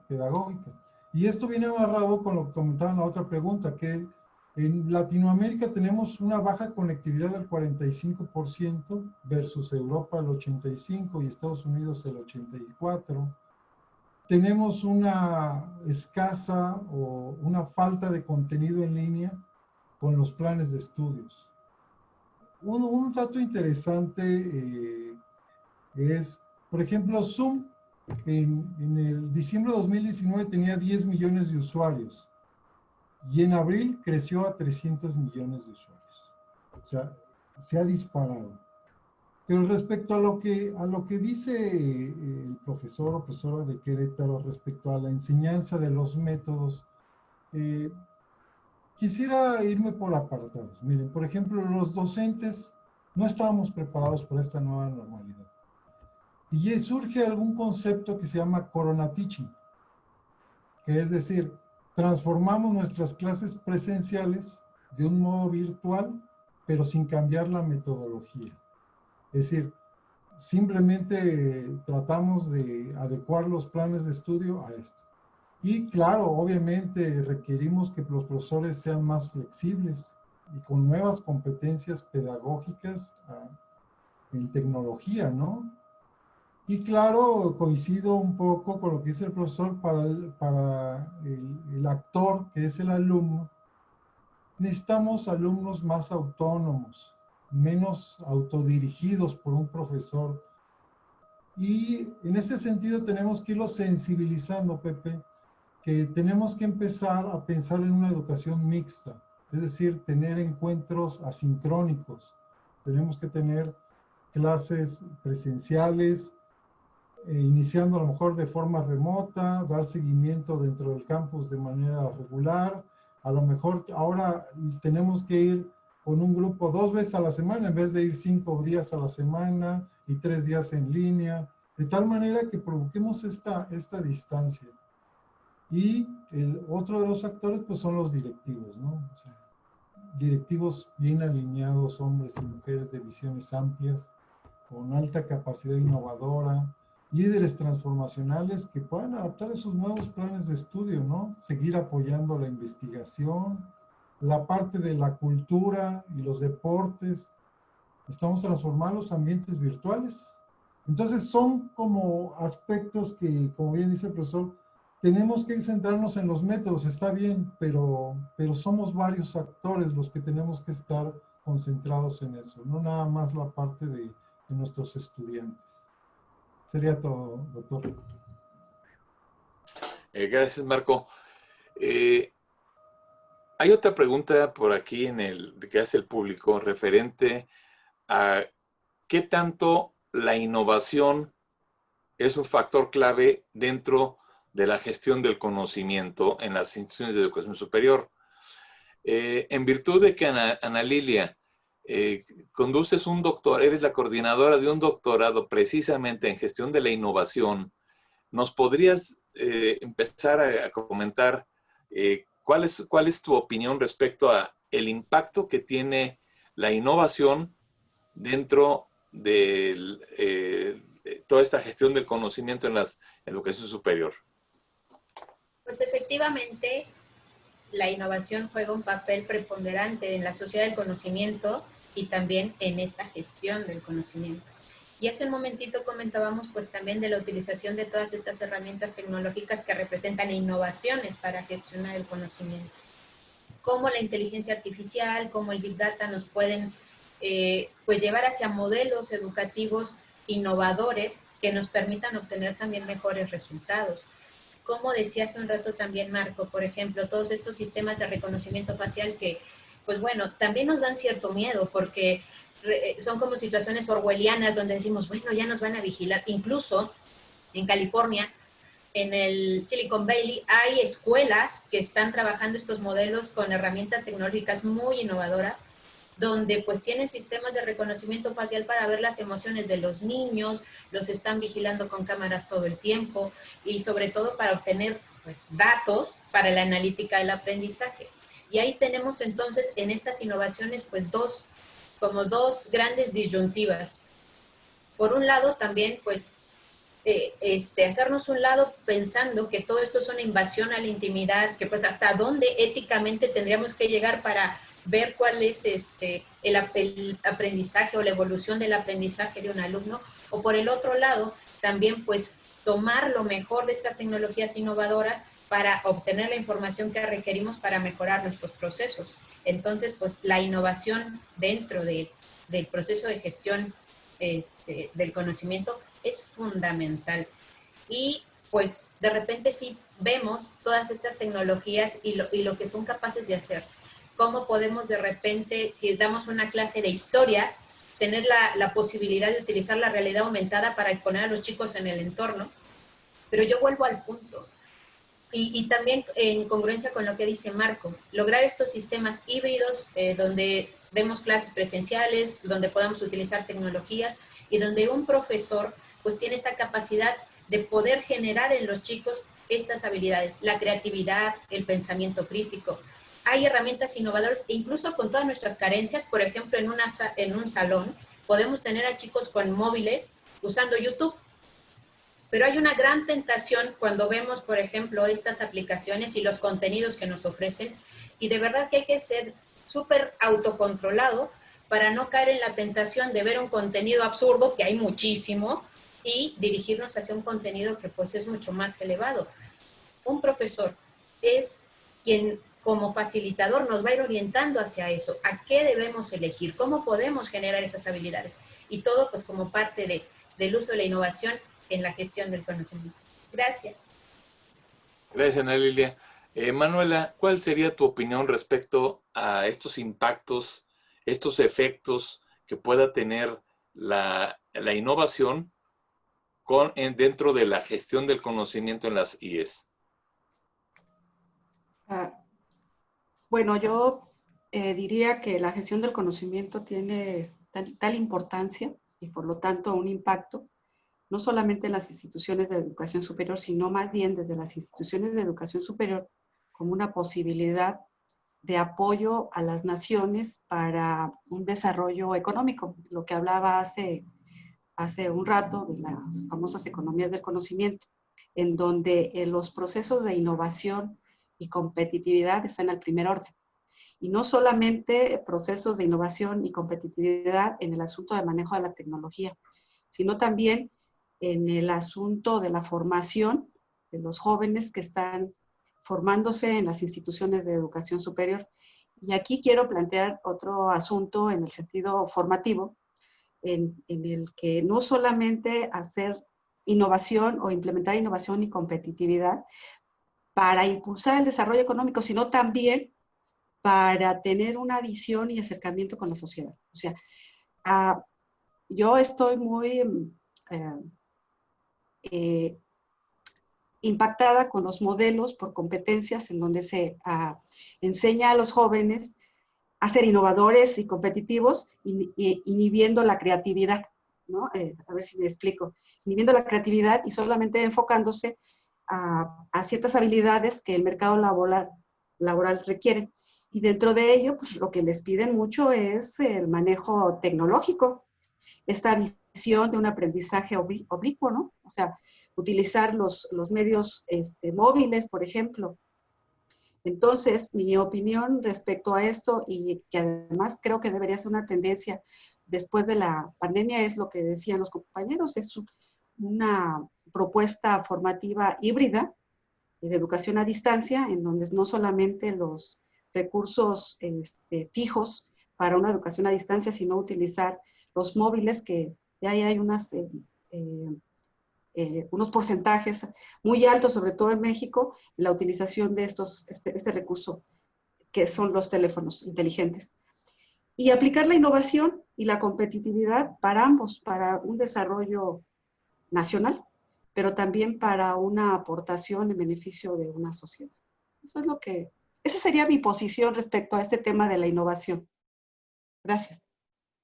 Speaker 5: pedagógica. Y esto viene amarrado con lo que comentaba en la otra pregunta, que en Latinoamérica tenemos una baja conectividad del 45% versus Europa el 85% y Estados Unidos el 84%. Tenemos una escasa o una falta de contenido en línea con los planes de estudios. Un dato interesante es, por ejemplo, Zoom en el diciembre de 2019 tenía 10 millones de usuarios y en abril creció a 300 millones de usuarios. O sea, se ha disparado. Pero respecto a lo que dice el profesor o profesora de Querétaro respecto a la enseñanza de los métodos, quisiera irme por apartados. Miren, por ejemplo, los docentes no estábamos preparados para esta nueva normalidad. Y surge algún concepto que se llama Corona Teaching, que es decir, transformamos nuestras clases presenciales de un modo virtual, pero sin cambiar la metodología. Es decir, simplemente tratamos de adecuar los planes de estudio a esto. Y claro, obviamente requerimos que los profesores sean más flexibles y con nuevas competencias pedagógicas en tecnología, ¿no? Y claro, coincido un poco con lo que dice el profesor para el actor, que es el alumno. Necesitamos alumnos más autónomos, menos autodirigidos por un profesor. Y en ese sentido tenemos que irlo sensibilizando, Pepe, que tenemos que empezar a pensar en una educación mixta, es decir, tener encuentros asincrónicos. Tenemos que tener clases presenciales, iniciando a lo mejor de forma remota, dar seguimiento dentro del campus de manera regular. A lo mejor ahora tenemos que ir con un grupo 2 veces a la semana en vez de ir 5 días a la semana y 3 días en línea, de tal manera que provoquemos esta distancia. Y el otro de los actores pues son los directivos, ¿no? O sea, directivos bien alineados, hombres y mujeres de visiones amplias, con alta capacidad innovadora, líderes transformacionales que puedan adaptar esos nuevos planes de estudio, ¿no? Seguir apoyando la investigación, la parte de la cultura y los deportes. Estamos transformando los ambientes virtuales. Entonces son como aspectos que, como bien dice el profesor, tenemos que centrarnos en los métodos, está bien, pero somos varios actores los que tenemos que estar concentrados en eso, no nada más la parte de nuestros estudiantes. Sería todo, doctor.
Speaker 2: Gracias, Marco. Hay otra pregunta por aquí que hace el público referente a qué tanto la innovación es un factor clave dentro de la gestión del conocimiento en las instituciones de educación superior. En virtud de que Ana Lilia conduces un doctorado, eres la coordinadora de un doctorado precisamente en gestión de la innovación, ¿nos podrías empezar a comentar cuál es tu opinión respecto a el impacto que tiene la innovación dentro de toda esta gestión del conocimiento en la educación superior?
Speaker 3: Pues efectivamente, la innovación juega un papel preponderante en la sociedad del conocimiento y también en esta gestión del conocimiento. Y hace un momentito comentábamos pues también de la utilización de todas estas herramientas tecnológicas que representan innovaciones para gestionar el conocimiento. Cómo la inteligencia artificial, cómo el Big Data nos pueden pues llevar hacia modelos educativos innovadores que nos permitan obtener también mejores resultados. Como decía hace un rato también Marco, por ejemplo, todos estos sistemas de reconocimiento facial que, pues bueno, también nos dan cierto miedo porque son como situaciones orwellianas donde decimos, bueno, ya nos van a vigilar. Incluso en California, en el Silicon Valley, hay escuelas que están trabajando estos modelos con herramientas tecnológicas muy innovadoras, donde pues tienen sistemas de reconocimiento facial para ver las emociones de los niños, los están vigilando con cámaras todo el tiempo y sobre todo para obtener pues datos para la analítica del aprendizaje. Y ahí tenemos entonces en estas innovaciones pues dos como dos grandes disyuntivas. Por un lado, también, pues, hacernos un lado pensando que todo esto es una invasión a la intimidad, que pues hasta dónde éticamente tendríamos que llegar para ver cuál es el aprendizaje o la evolución del aprendizaje de un alumno, o por el otro lado, también pues tomar lo mejor de estas tecnologías innovadoras para obtener la información que requerimos para mejorar nuestros procesos. Entonces, pues la innovación dentro del proceso de gestión del conocimiento es fundamental. Y pues de repente sí vemos todas estas tecnologías y lo que son capaces de hacer. Cómo podemos de repente, si damos una clase de historia, tener la posibilidad de utilizar la realidad aumentada para exponer a los chicos en el entorno. Pero yo vuelvo al punto. Y también en congruencia con lo que dice Marco, lograr estos sistemas híbridos donde vemos clases presenciales, donde podamos utilizar tecnologías y donde un profesor pues tiene esta capacidad de poder generar en los chicos estas habilidades, la creatividad, el pensamiento crítico. Hay herramientas innovadoras e incluso con todas nuestras carencias, por ejemplo, en un salón podemos tener a chicos con móviles usando YouTube. Pero hay una gran tentación cuando vemos, por ejemplo, estas aplicaciones y los contenidos que nos ofrecen, y de verdad que hay que ser súper autocontrolado para no caer en la tentación de ver un contenido absurdo, que hay muchísimo, y dirigirnos hacia un contenido que pues es mucho más elevado. Un profesor es quien como facilitador nos va a ir orientando hacia eso, a qué debemos elegir, cómo podemos generar esas habilidades, y todo pues como parte del uso de la innovación en la gestión del conocimiento. Gracias.
Speaker 2: Gracias, Ana Lilia. Manuela, ¿cuál sería tu opinión respecto a estos impactos, estos efectos que pueda tener la innovación dentro de la gestión del conocimiento en las IES?
Speaker 4: Bueno, yo diría que la gestión del conocimiento tiene tal importancia y por lo tanto un impacto no solamente en las instituciones de educación superior, sino más bien desde las instituciones de educación superior como una posibilidad de apoyo a las naciones para un desarrollo económico, lo que hablaba hace un rato de las famosas economías del conocimiento, en donde los procesos de innovación y competitividad están al primer orden. Y no solamente procesos de innovación y competitividad en el asunto de manejo de la tecnología, sino también en el asunto de la formación de los jóvenes que están formándose en las instituciones de educación superior. Y aquí quiero plantear otro asunto en el sentido formativo, en el que no solamente hacer innovación o implementar innovación y competitividad para impulsar el desarrollo económico, sino también para tener una visión y acercamiento con la sociedad. O sea, yo estoy muy impactada con los modelos por competencias en donde se enseña a los jóvenes a ser innovadores y competitivos, inhibiendo la creatividad, ¿no? A ver si me explico. Inhibiendo la creatividad y solamente enfocándose a ciertas habilidades que el mercado laboral requiere. Y dentro de ello, pues lo que les piden mucho es el manejo tecnológico, esta visión de un aprendizaje oblicuo, ¿no? O sea, utilizar los medios móviles, por ejemplo. Entonces, mi opinión respecto a esto, y que además creo que debería ser una tendencia después de la pandemia, es lo que decían los compañeros, es una propuesta formativa híbrida de educación a distancia, en donde no solamente los recursos fijos para una educación a distancia, sino utilizar los móviles, que ya hay unos porcentajes muy altos, sobre todo en México, en la utilización de este recurso, que son los teléfonos inteligentes. Y aplicar la innovación y la competitividad para ambos, para un desarrollo nacional, pero también para una aportación en beneficio de una sociedad. Esa sería mi posición respecto a este tema de la innovación. Gracias.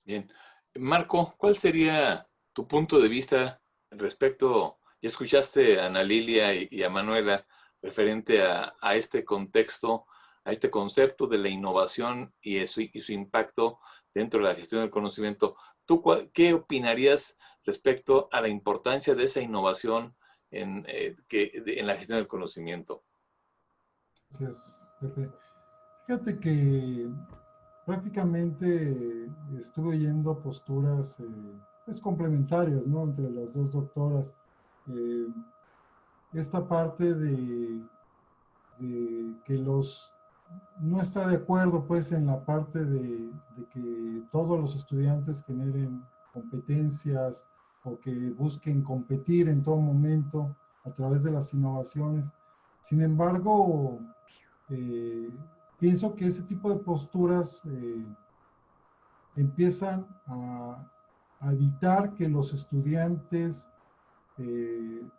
Speaker 2: Bien. Marco, ¿cuál sería tu punto de vista respecto, ya escuchaste a Ana Lilia y a Manuela, referente a este contexto, a este concepto de la innovación y su impacto dentro de la gestión del conocimiento. ¿Tú qué opinarías respecto a la importancia de esa innovación en la gestión del conocimiento?
Speaker 5: Gracias, Pepe. Fíjate que prácticamente estuve oyendo posturas pues complementarias, ¿no?, entre las dos doctoras. Esta parte de que no está de acuerdo pues en la parte de que todos los estudiantes generen competencias o que busquen competir en todo momento a través de las innovaciones. Sin embargo, pienso que ese tipo de posturas empiezan a evitar que los estudiantes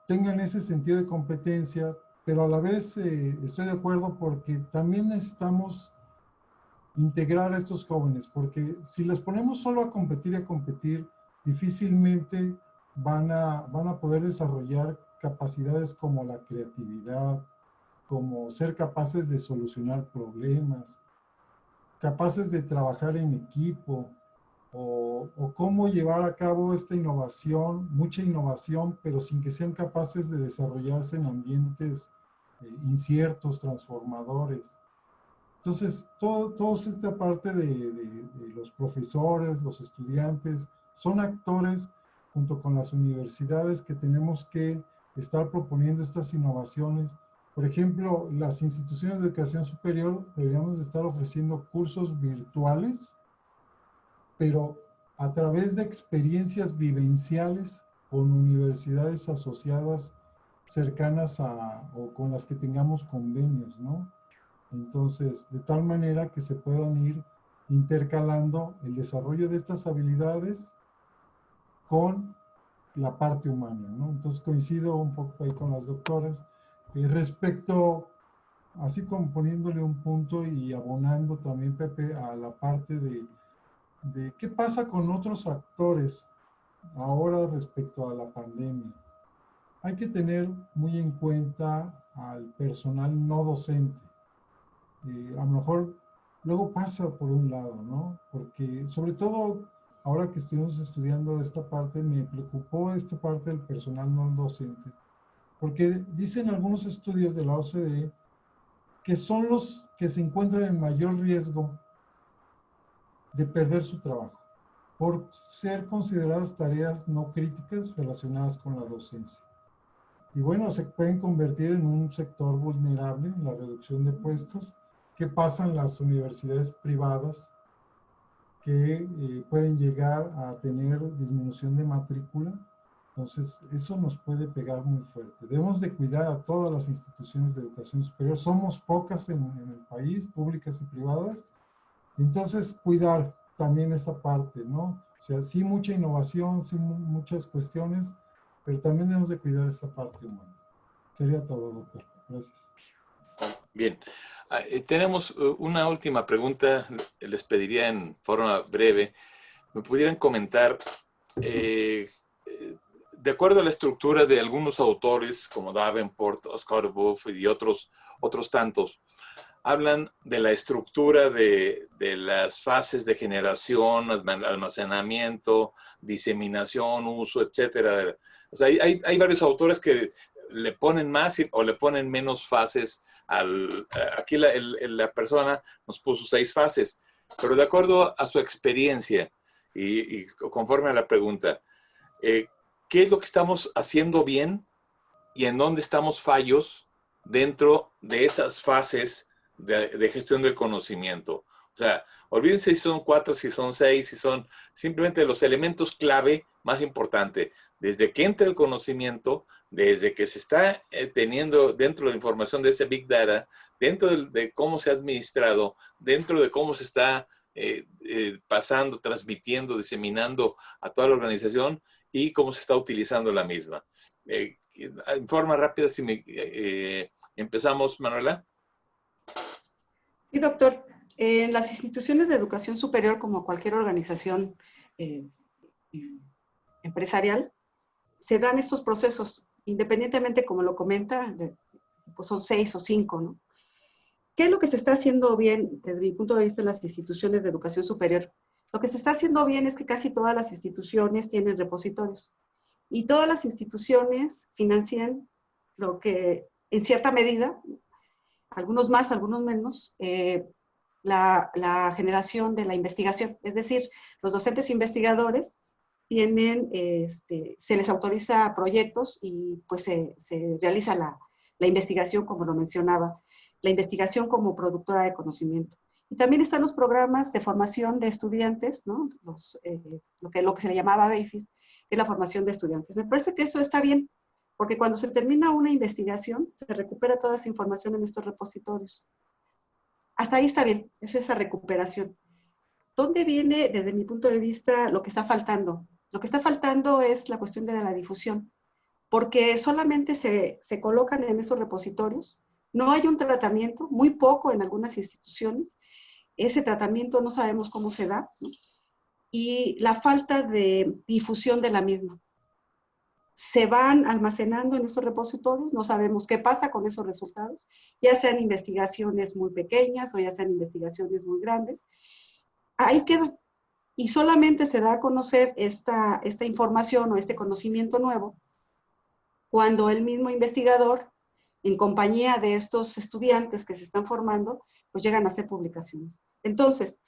Speaker 5: tengan ese sentido de competencia, pero a la vez estoy de acuerdo porque también necesitamos integrar a estos jóvenes, porque si les ponemos solo a competir, difícilmente van a poder desarrollar capacidades como la creatividad, como ser capaces de solucionar problemas, capaces de trabajar en equipo, o cómo llevar a cabo esta innovación, mucha innovación, pero sin que sean capaces de desarrollarse en ambientes inciertos, transformadores. Entonces, toda esta parte de los profesores, los estudiantes, son actores junto con las universidades que tenemos que estar proponiendo estas innovaciones. Por ejemplo, las instituciones de educación superior deberíamos de estar ofreciendo cursos virtuales, pero a través de experiencias vivenciales con universidades asociadas cercanas o con las que tengamos convenios, ¿no? Entonces, de tal manera que se puedan ir intercalando el desarrollo de estas habilidades con la parte humana, ¿no? Entonces, coincido un poco ahí con las doctoras. Respecto, así como poniéndole un punto y abonando también, Pepe, a la parte de qué pasa con otros actores ahora respecto a la pandemia. Hay que tener muy en cuenta al personal no docente. A lo mejor luego pasa por un lado, ¿no? Porque sobre todo ahora que estuvimos estudiando esta parte, me preocupó esta parte del personal no docente. Porque dicen algunos estudios de la OCDE que son los que se encuentran en mayor riesgo de perder su trabajo, por ser consideradas tareas no críticas relacionadas con la docencia. Y bueno, se pueden convertir en un sector vulnerable en la reducción de puestos. ¿Qué pasa en las universidades privadas que pueden llegar a tener disminución de matrícula? Entonces, eso nos puede pegar muy fuerte. Debemos de cuidar a todas las instituciones de educación superior. Somos pocas en el país, públicas y privadas. Entonces, cuidar también esa parte, ¿no? O sea, sí mucha innovación, sí muchas cuestiones, pero también debemos de cuidar esa parte humana. Sería todo, doctor. Gracias.
Speaker 2: Bien. Tenemos una última pregunta. Les pediría en forma breve, me pudieran comentar, de acuerdo a la estructura de algunos autores, como Davenport, Oscar Buff y otros tantos, hablan de la estructura de las fases de generación, almacenamiento, diseminación, uso, etcétera. O sea, hay varios autores que le ponen más o le ponen menos fases. Aquí la persona nos puso 6 fases, pero de acuerdo a su experiencia y conforme a la pregunta, ¿qué es lo que estamos haciendo bien y en dónde estamos fallos dentro de esas fases de gestión del conocimiento? O sea, olvídense si son 4, si son 6, si son simplemente los elementos clave más importantes. Desde que entra el conocimiento, desde que se está teniendo dentro de la información de ese Big Data, dentro de cómo se ha administrado, dentro de cómo se está pasando, transmitiendo, diseminando a toda la organización y cómo se está utilizando la misma. En forma rápida, si empezamos, Manuela.
Speaker 4: Sí, doctor. En las instituciones de educación superior, como cualquier organización empresarial, se dan estos procesos, independientemente, como lo comenta, pues son 6 o 5, ¿no? ¿Qué es lo que se está haciendo bien desde mi punto de vista en las instituciones de educación superior? Lo que se está haciendo bien es que casi todas las instituciones tienen repositorios y todas las instituciones financian lo que, en cierta medida, algunos más, algunos menos, la generación de la investigación. Es decir, los docentes investigadores tienen, se les autoriza proyectos y pues se realiza la investigación, como lo mencionaba, la investigación como productora de conocimiento. Y también están los programas de formación de estudiantes, ¿no? Lo que se le llamaba BAFIS, que es la formación de estudiantes. Me parece que eso está bien, porque cuando se termina una investigación, se recupera toda esa información en estos repositorios. Hasta ahí está bien, es esa recuperación. ¿Dónde viene, desde mi punto de vista, lo que está faltando? Lo que está faltando es la cuestión de la difusión, porque solamente se colocan en esos repositorios, no hay un tratamiento, muy poco en algunas instituciones, ese tratamiento no sabemos cómo se da, ¿no? Y la falta de difusión de la misma. Se van almacenando en esos repositorios, no sabemos qué pasa con esos resultados, ya sean investigaciones muy pequeñas o ya sean investigaciones muy grandes, ahí quedan. Y solamente se da a conocer esta información o este conocimiento nuevo cuando el mismo investigador, en compañía de estos estudiantes que se están formando, pues llegan a hacer publicaciones. Entonces,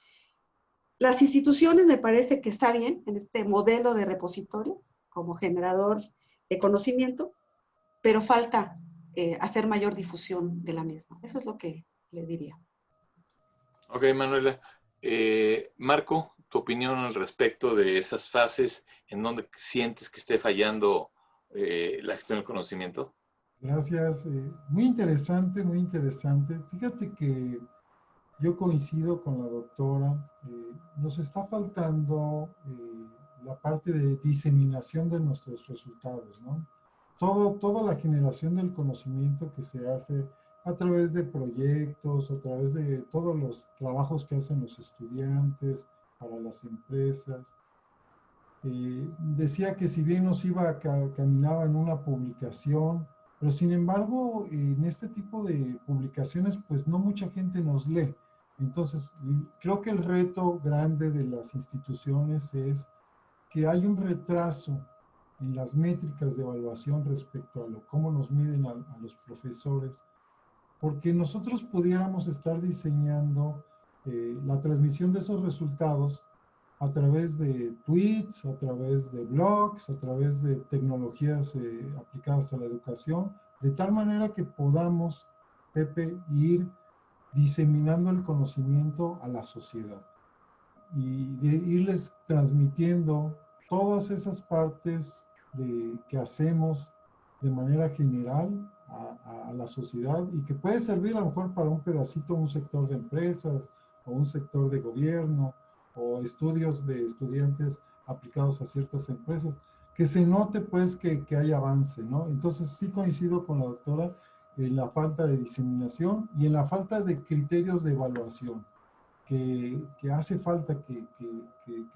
Speaker 4: las instituciones me parece que está bien en este modelo de repositorio como generador de conocimiento, pero falta hacer mayor difusión de la misma. Eso es lo que le diría.
Speaker 2: Ok, Manuela. Marco, tu opinión al respecto de esas fases en donde sientes que esté fallando la gestión del conocimiento.
Speaker 5: Gracias. Muy interesante, muy interesante. Fíjate que yo coincido con la doctora. Nos está faltando la parte de diseminación de nuestros resultados, ¿no? Toda la generación del conocimiento que se hace a través de proyectos, a través de todos los trabajos que hacen los estudiantes para las empresas. Decía que si bien nos caminaba en una publicación, pero sin embargo, en este tipo de publicaciones, pues no mucha gente nos lee. Entonces, creo que el reto grande de las instituciones es que hay un retraso en las métricas de evaluación respecto a cómo nos miden a los profesores, porque nosotros pudiéramos estar diseñando la transmisión de esos resultados a través de tweets, a través de blogs, a través de tecnologías aplicadas a la educación, de tal manera que podamos, Pepe, ir diseminando el conocimiento a la sociedad y de irles transmitiendo todas esas partes que hacemos de manera general a la sociedad y que puede servir a lo mejor para un pedacito, un sector de empresas o un sector de gobierno o estudios de estudiantes aplicados a ciertas empresas, que se note pues que hay avance, ¿no? Entonces sí coincido con la doctora en la falta de diseminación y en la falta de criterios de evaluación, que hace falta que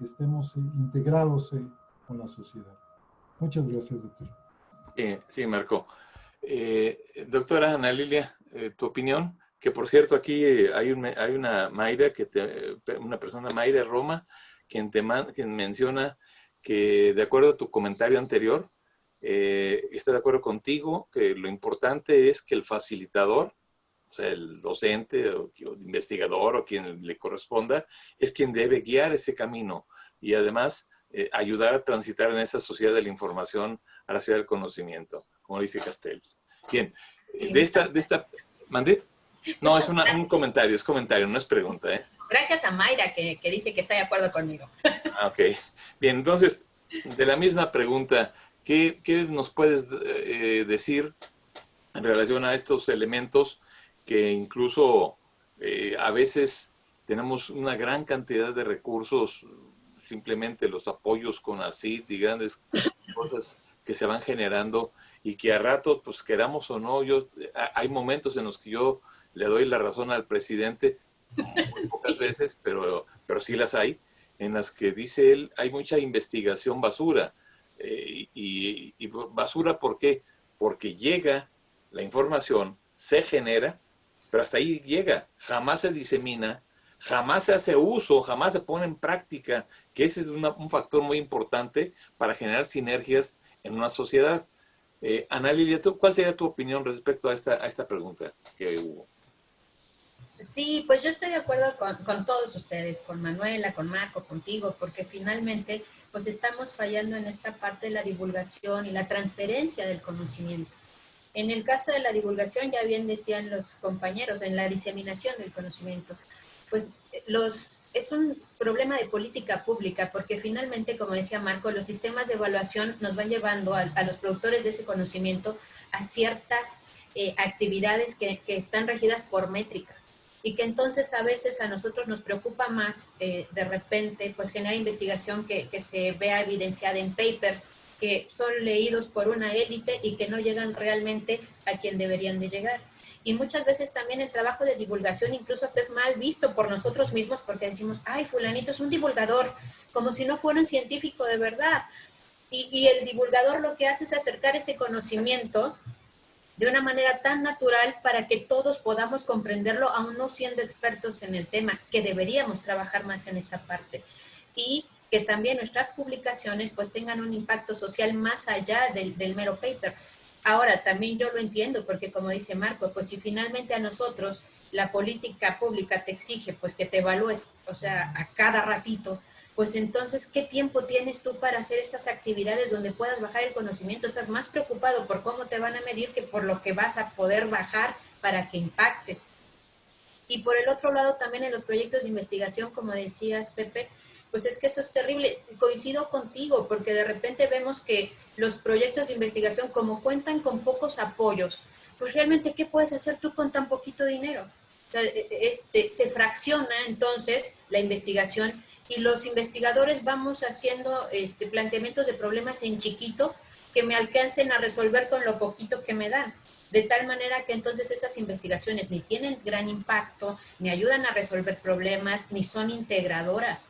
Speaker 5: estemos integrados con la sociedad. Muchas gracias, doctor.
Speaker 2: Sí, Marco. Doctora Ana Lilia, tu opinión, que por cierto aquí hay una Mayra, una persona, Mayra Roma, quien menciona que de acuerdo a tu comentario anterior, está de acuerdo contigo que lo importante es que el facilitador, o sea, el docente o investigador o quien le corresponda, es quien debe guiar ese camino y además ayudar a transitar en esa sociedad de la información a la sociedad del conocimiento, como dice Castells. Bien, de esta ¿mandé? No, es un comentario, no es pregunta, ¿eh?
Speaker 3: Gracias a Mayra que dice que está de acuerdo conmigo.
Speaker 2: Ok. Bien, entonces, de la misma pregunta, ¿qué nos puedes decir en relación a estos elementos que incluso a veces tenemos una gran cantidad de recursos, simplemente los apoyos con ACID y grandes cosas que se van generando y que a ratos, pues queramos o no, hay momentos en los que yo le doy la razón al presidente, muy pocas veces, pero sí las hay, en las que dice él, hay mucha investigación basura. Y basura, ¿por qué? Porque llega la información, se genera, pero hasta ahí llega, jamás se disemina, jamás se hace uso, jamás se pone en práctica, que ese es un factor muy importante para generar sinergias en una sociedad. Ana Lilia, ¿cuál sería tu opinión respecto a esta pregunta que hubo?
Speaker 3: Sí, pues yo estoy de acuerdo con todos ustedes, con Manuela, con Marco, contigo, porque finalmente pues estamos fallando en esta parte de la divulgación y la transferencia del conocimiento. En el caso de la divulgación, ya bien decían los compañeros, en la diseminación del conocimiento, pues es un problema de política pública, porque finalmente, como decía Marco, los sistemas de evaluación nos van llevando a los productores de ese conocimiento a ciertas actividades que están regidas por métricas y que entonces a veces a nosotros nos preocupa más de repente pues generar investigación que se vea evidenciada en papers que son leídos por una élite y que no llegan realmente a quien deberían de llegar. Y muchas veces también el trabajo de divulgación incluso hasta es mal visto por nosotros mismos porque decimos, ay, fulanito es un divulgador, como si no fuera un científico de verdad. Y el divulgador lo que hace es acercar ese conocimiento de una manera tan natural para que todos podamos comprenderlo, aún no siendo expertos en el tema, que deberíamos trabajar más en esa parte. Y que también nuestras publicaciones pues tengan un impacto social más allá del mero paper. Ahora, también yo lo entiendo, porque como dice Marco, pues si finalmente a nosotros la política pública te exige pues que te evalúes, o sea, a cada ratito, pues entonces, ¿qué tiempo tienes tú para hacer estas actividades donde puedas bajar el conocimiento? Estás más preocupado por cómo te van a medir que por lo que vas a poder bajar para que impacte. Y por el otro lado, también en los proyectos de investigación, como decías, Pepe, pues es que eso es terrible. Coincido contigo, porque de repente vemos que los proyectos de investigación, como cuentan con pocos apoyos, pues realmente, ¿qué puedes hacer tú con tan poquito dinero? O sea, se fracciona entonces la investigación y los investigadores vamos haciendo planteamientos de problemas en chiquito que me alcancen a resolver con lo poquito que me dan. De tal manera que entonces esas investigaciones ni tienen gran impacto, ni ayudan a resolver problemas, ni son integradoras.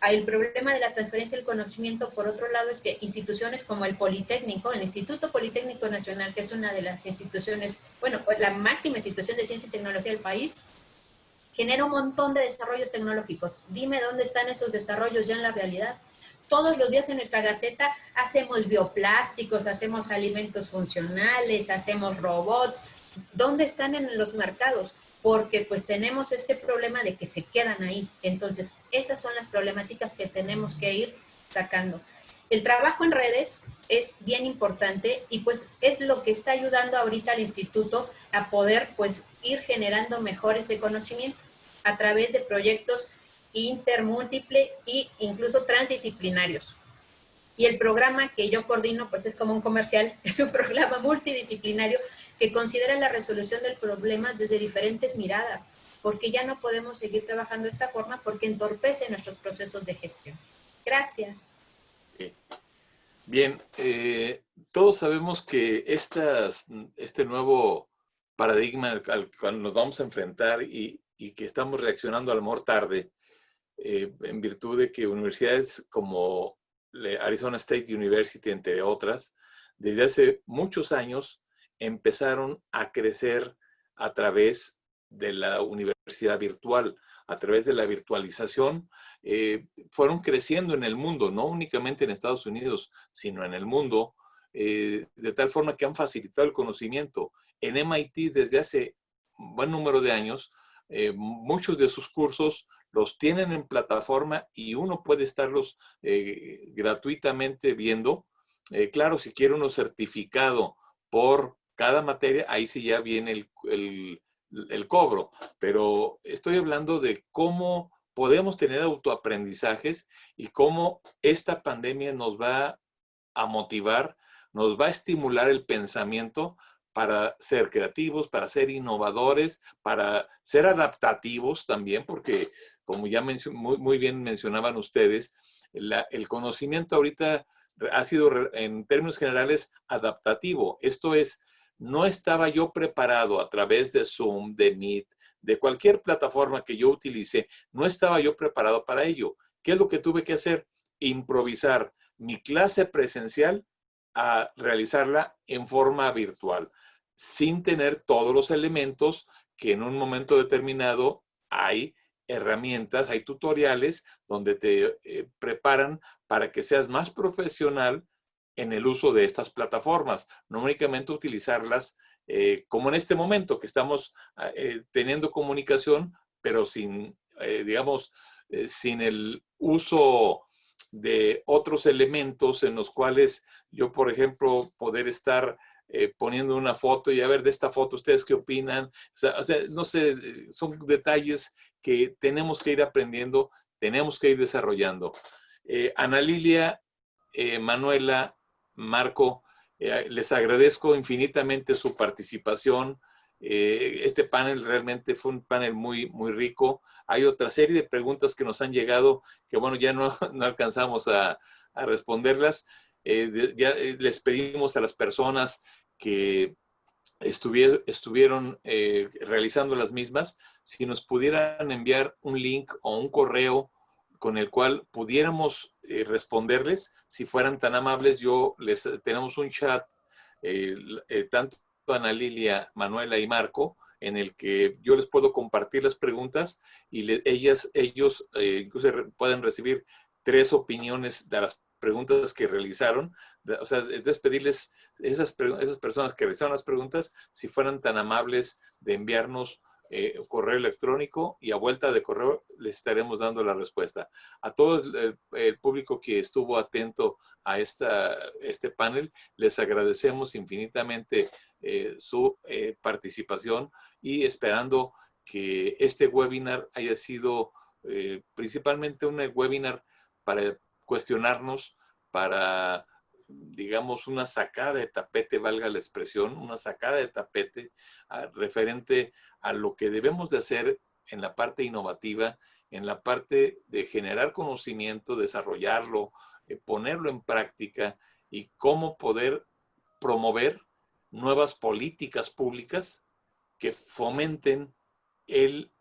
Speaker 3: El problema de la transferencia del conocimiento, por otro lado, es que instituciones como el Politécnico, el Instituto Politécnico Nacional, que es una de las instituciones, bueno, la máxima institución de ciencia y tecnología del país, genera un montón de desarrollos tecnológicos. Dime dónde están esos desarrollos ya en la realidad. Todos los días en nuestra Gaceta hacemos bioplásticos, hacemos alimentos funcionales, hacemos robots. ¿Dónde están en los mercados? Porque pues tenemos este problema de que se quedan ahí. Entonces, esas son las problemáticas que tenemos que ir sacando. El trabajo en redes es bien importante y pues es lo que está ayudando ahorita al instituto a poder pues ir generando mejores de conocimiento a través de proyectos intermúltiple e incluso transdisciplinarios. Y el programa que yo coordino pues es como un comercial, es un programa multidisciplinario que considera la resolución del problema desde diferentes miradas, porque ya no podemos seguir trabajando de esta forma porque entorpece nuestros procesos de gestión. Gracias.
Speaker 2: Bien, todos sabemos que este nuevo paradigma al cual nos vamos a enfrentar y que estamos reaccionando a lo mejor tarde, en virtud de que universidades como Arizona State University, entre otras, desde hace muchos años empezaron a crecer a través de la universidad virtual, a través de la virtualización, fueron creciendo en el mundo, no únicamente en Estados Unidos, sino en el mundo, de tal forma que han facilitado el conocimiento. En MIT, desde hace un buen número de años, muchos de sus cursos los tienen en plataforma y uno puede estarlos gratuitamente viendo. Claro, si quiere uno certificado por cada materia, ahí sí ya viene el cobro, pero estoy hablando de cómo podemos tener autoaprendizajes y cómo esta pandemia nos va a motivar, nos va a estimular el pensamiento para ser creativos, para ser innovadores, para ser adaptativos también, porque como ya muy bien mencionaban ustedes, el conocimiento ahorita ha sido en términos generales adaptativo. Esto es, no estaba yo preparado a través de Zoom, de Meet, de cualquier plataforma que yo utilice, no estaba yo preparado para ello. ¿Qué es lo que tuve que hacer? Improvisar mi clase presencial a realizarla en forma virtual, sin tener todos los elementos que en un momento determinado hay herramientas, hay tutoriales donde te preparan para que seas más profesional en el uso de estas plataformas, no únicamente utilizarlas como en este momento que estamos teniendo comunicación, pero sin, digamos, sin el uso de otros elementos en los cuales yo, por ejemplo, poder estar poniendo una foto y a ver de esta foto, ¿ustedes qué opinan? O sea, no sé, son detalles que tenemos que ir aprendiendo, tenemos que ir desarrollando. Ana Lilia, Manuela, Marco, les agradezco infinitamente su participación. Este panel realmente fue un panel muy, muy rico. Hay otra serie de preguntas que nos han llegado que, bueno, ya no, no alcanzamos a responderlas. Les pedimos a las personas que estuvieron realizando las mismas, si nos pudieran enviar un link o un correo con el cual pudiéramos responderles, si fueran tan amables. Tenemos un chat, tanto Ana Lilia, Manuela y Marco, en el que yo les puedo compartir las preguntas y ellos incluso pueden recibir 3 opiniones de las preguntas que realizaron. O sea, entonces pedirles esas personas que realizaron las preguntas, si fueran tan amables de enviarnos correo electrónico, y a vuelta de correo les estaremos dando la respuesta. A todo el público que estuvo atento a este panel, les agradecemos infinitamente su participación, y esperando que este webinar haya sido principalmente un webinar para cuestionarnos, para, digamos, una sacada de tapete, valga la expresión, una sacada de tapete referente a lo que debemos de hacer en la parte innovativa, en la parte de generar conocimiento, desarrollarlo, ponerlo en práctica, y cómo poder promover nuevas políticas públicas que fomenten el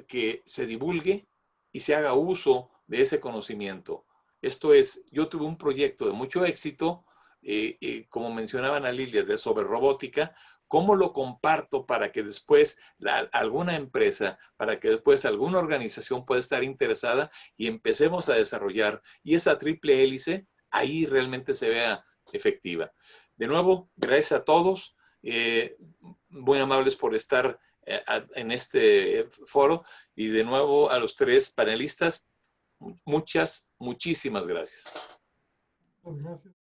Speaker 2: que se divulgue y se haga uso de ese conocimiento. Esto es, yo tuve un proyecto de mucho éxito, como mencionaba Ana Lilia, sobre robótica. ¿Cómo lo comparto para que después alguna empresa, para que después alguna organización pueda estar interesada y empecemos a desarrollar? Y esa triple hélice ahí realmente se vea efectiva. De nuevo, gracias a todos, muy amables por estar en este foro, y de nuevo a los 3 panelistas, muchísimas gracias.
Speaker 5: Muchas gracias.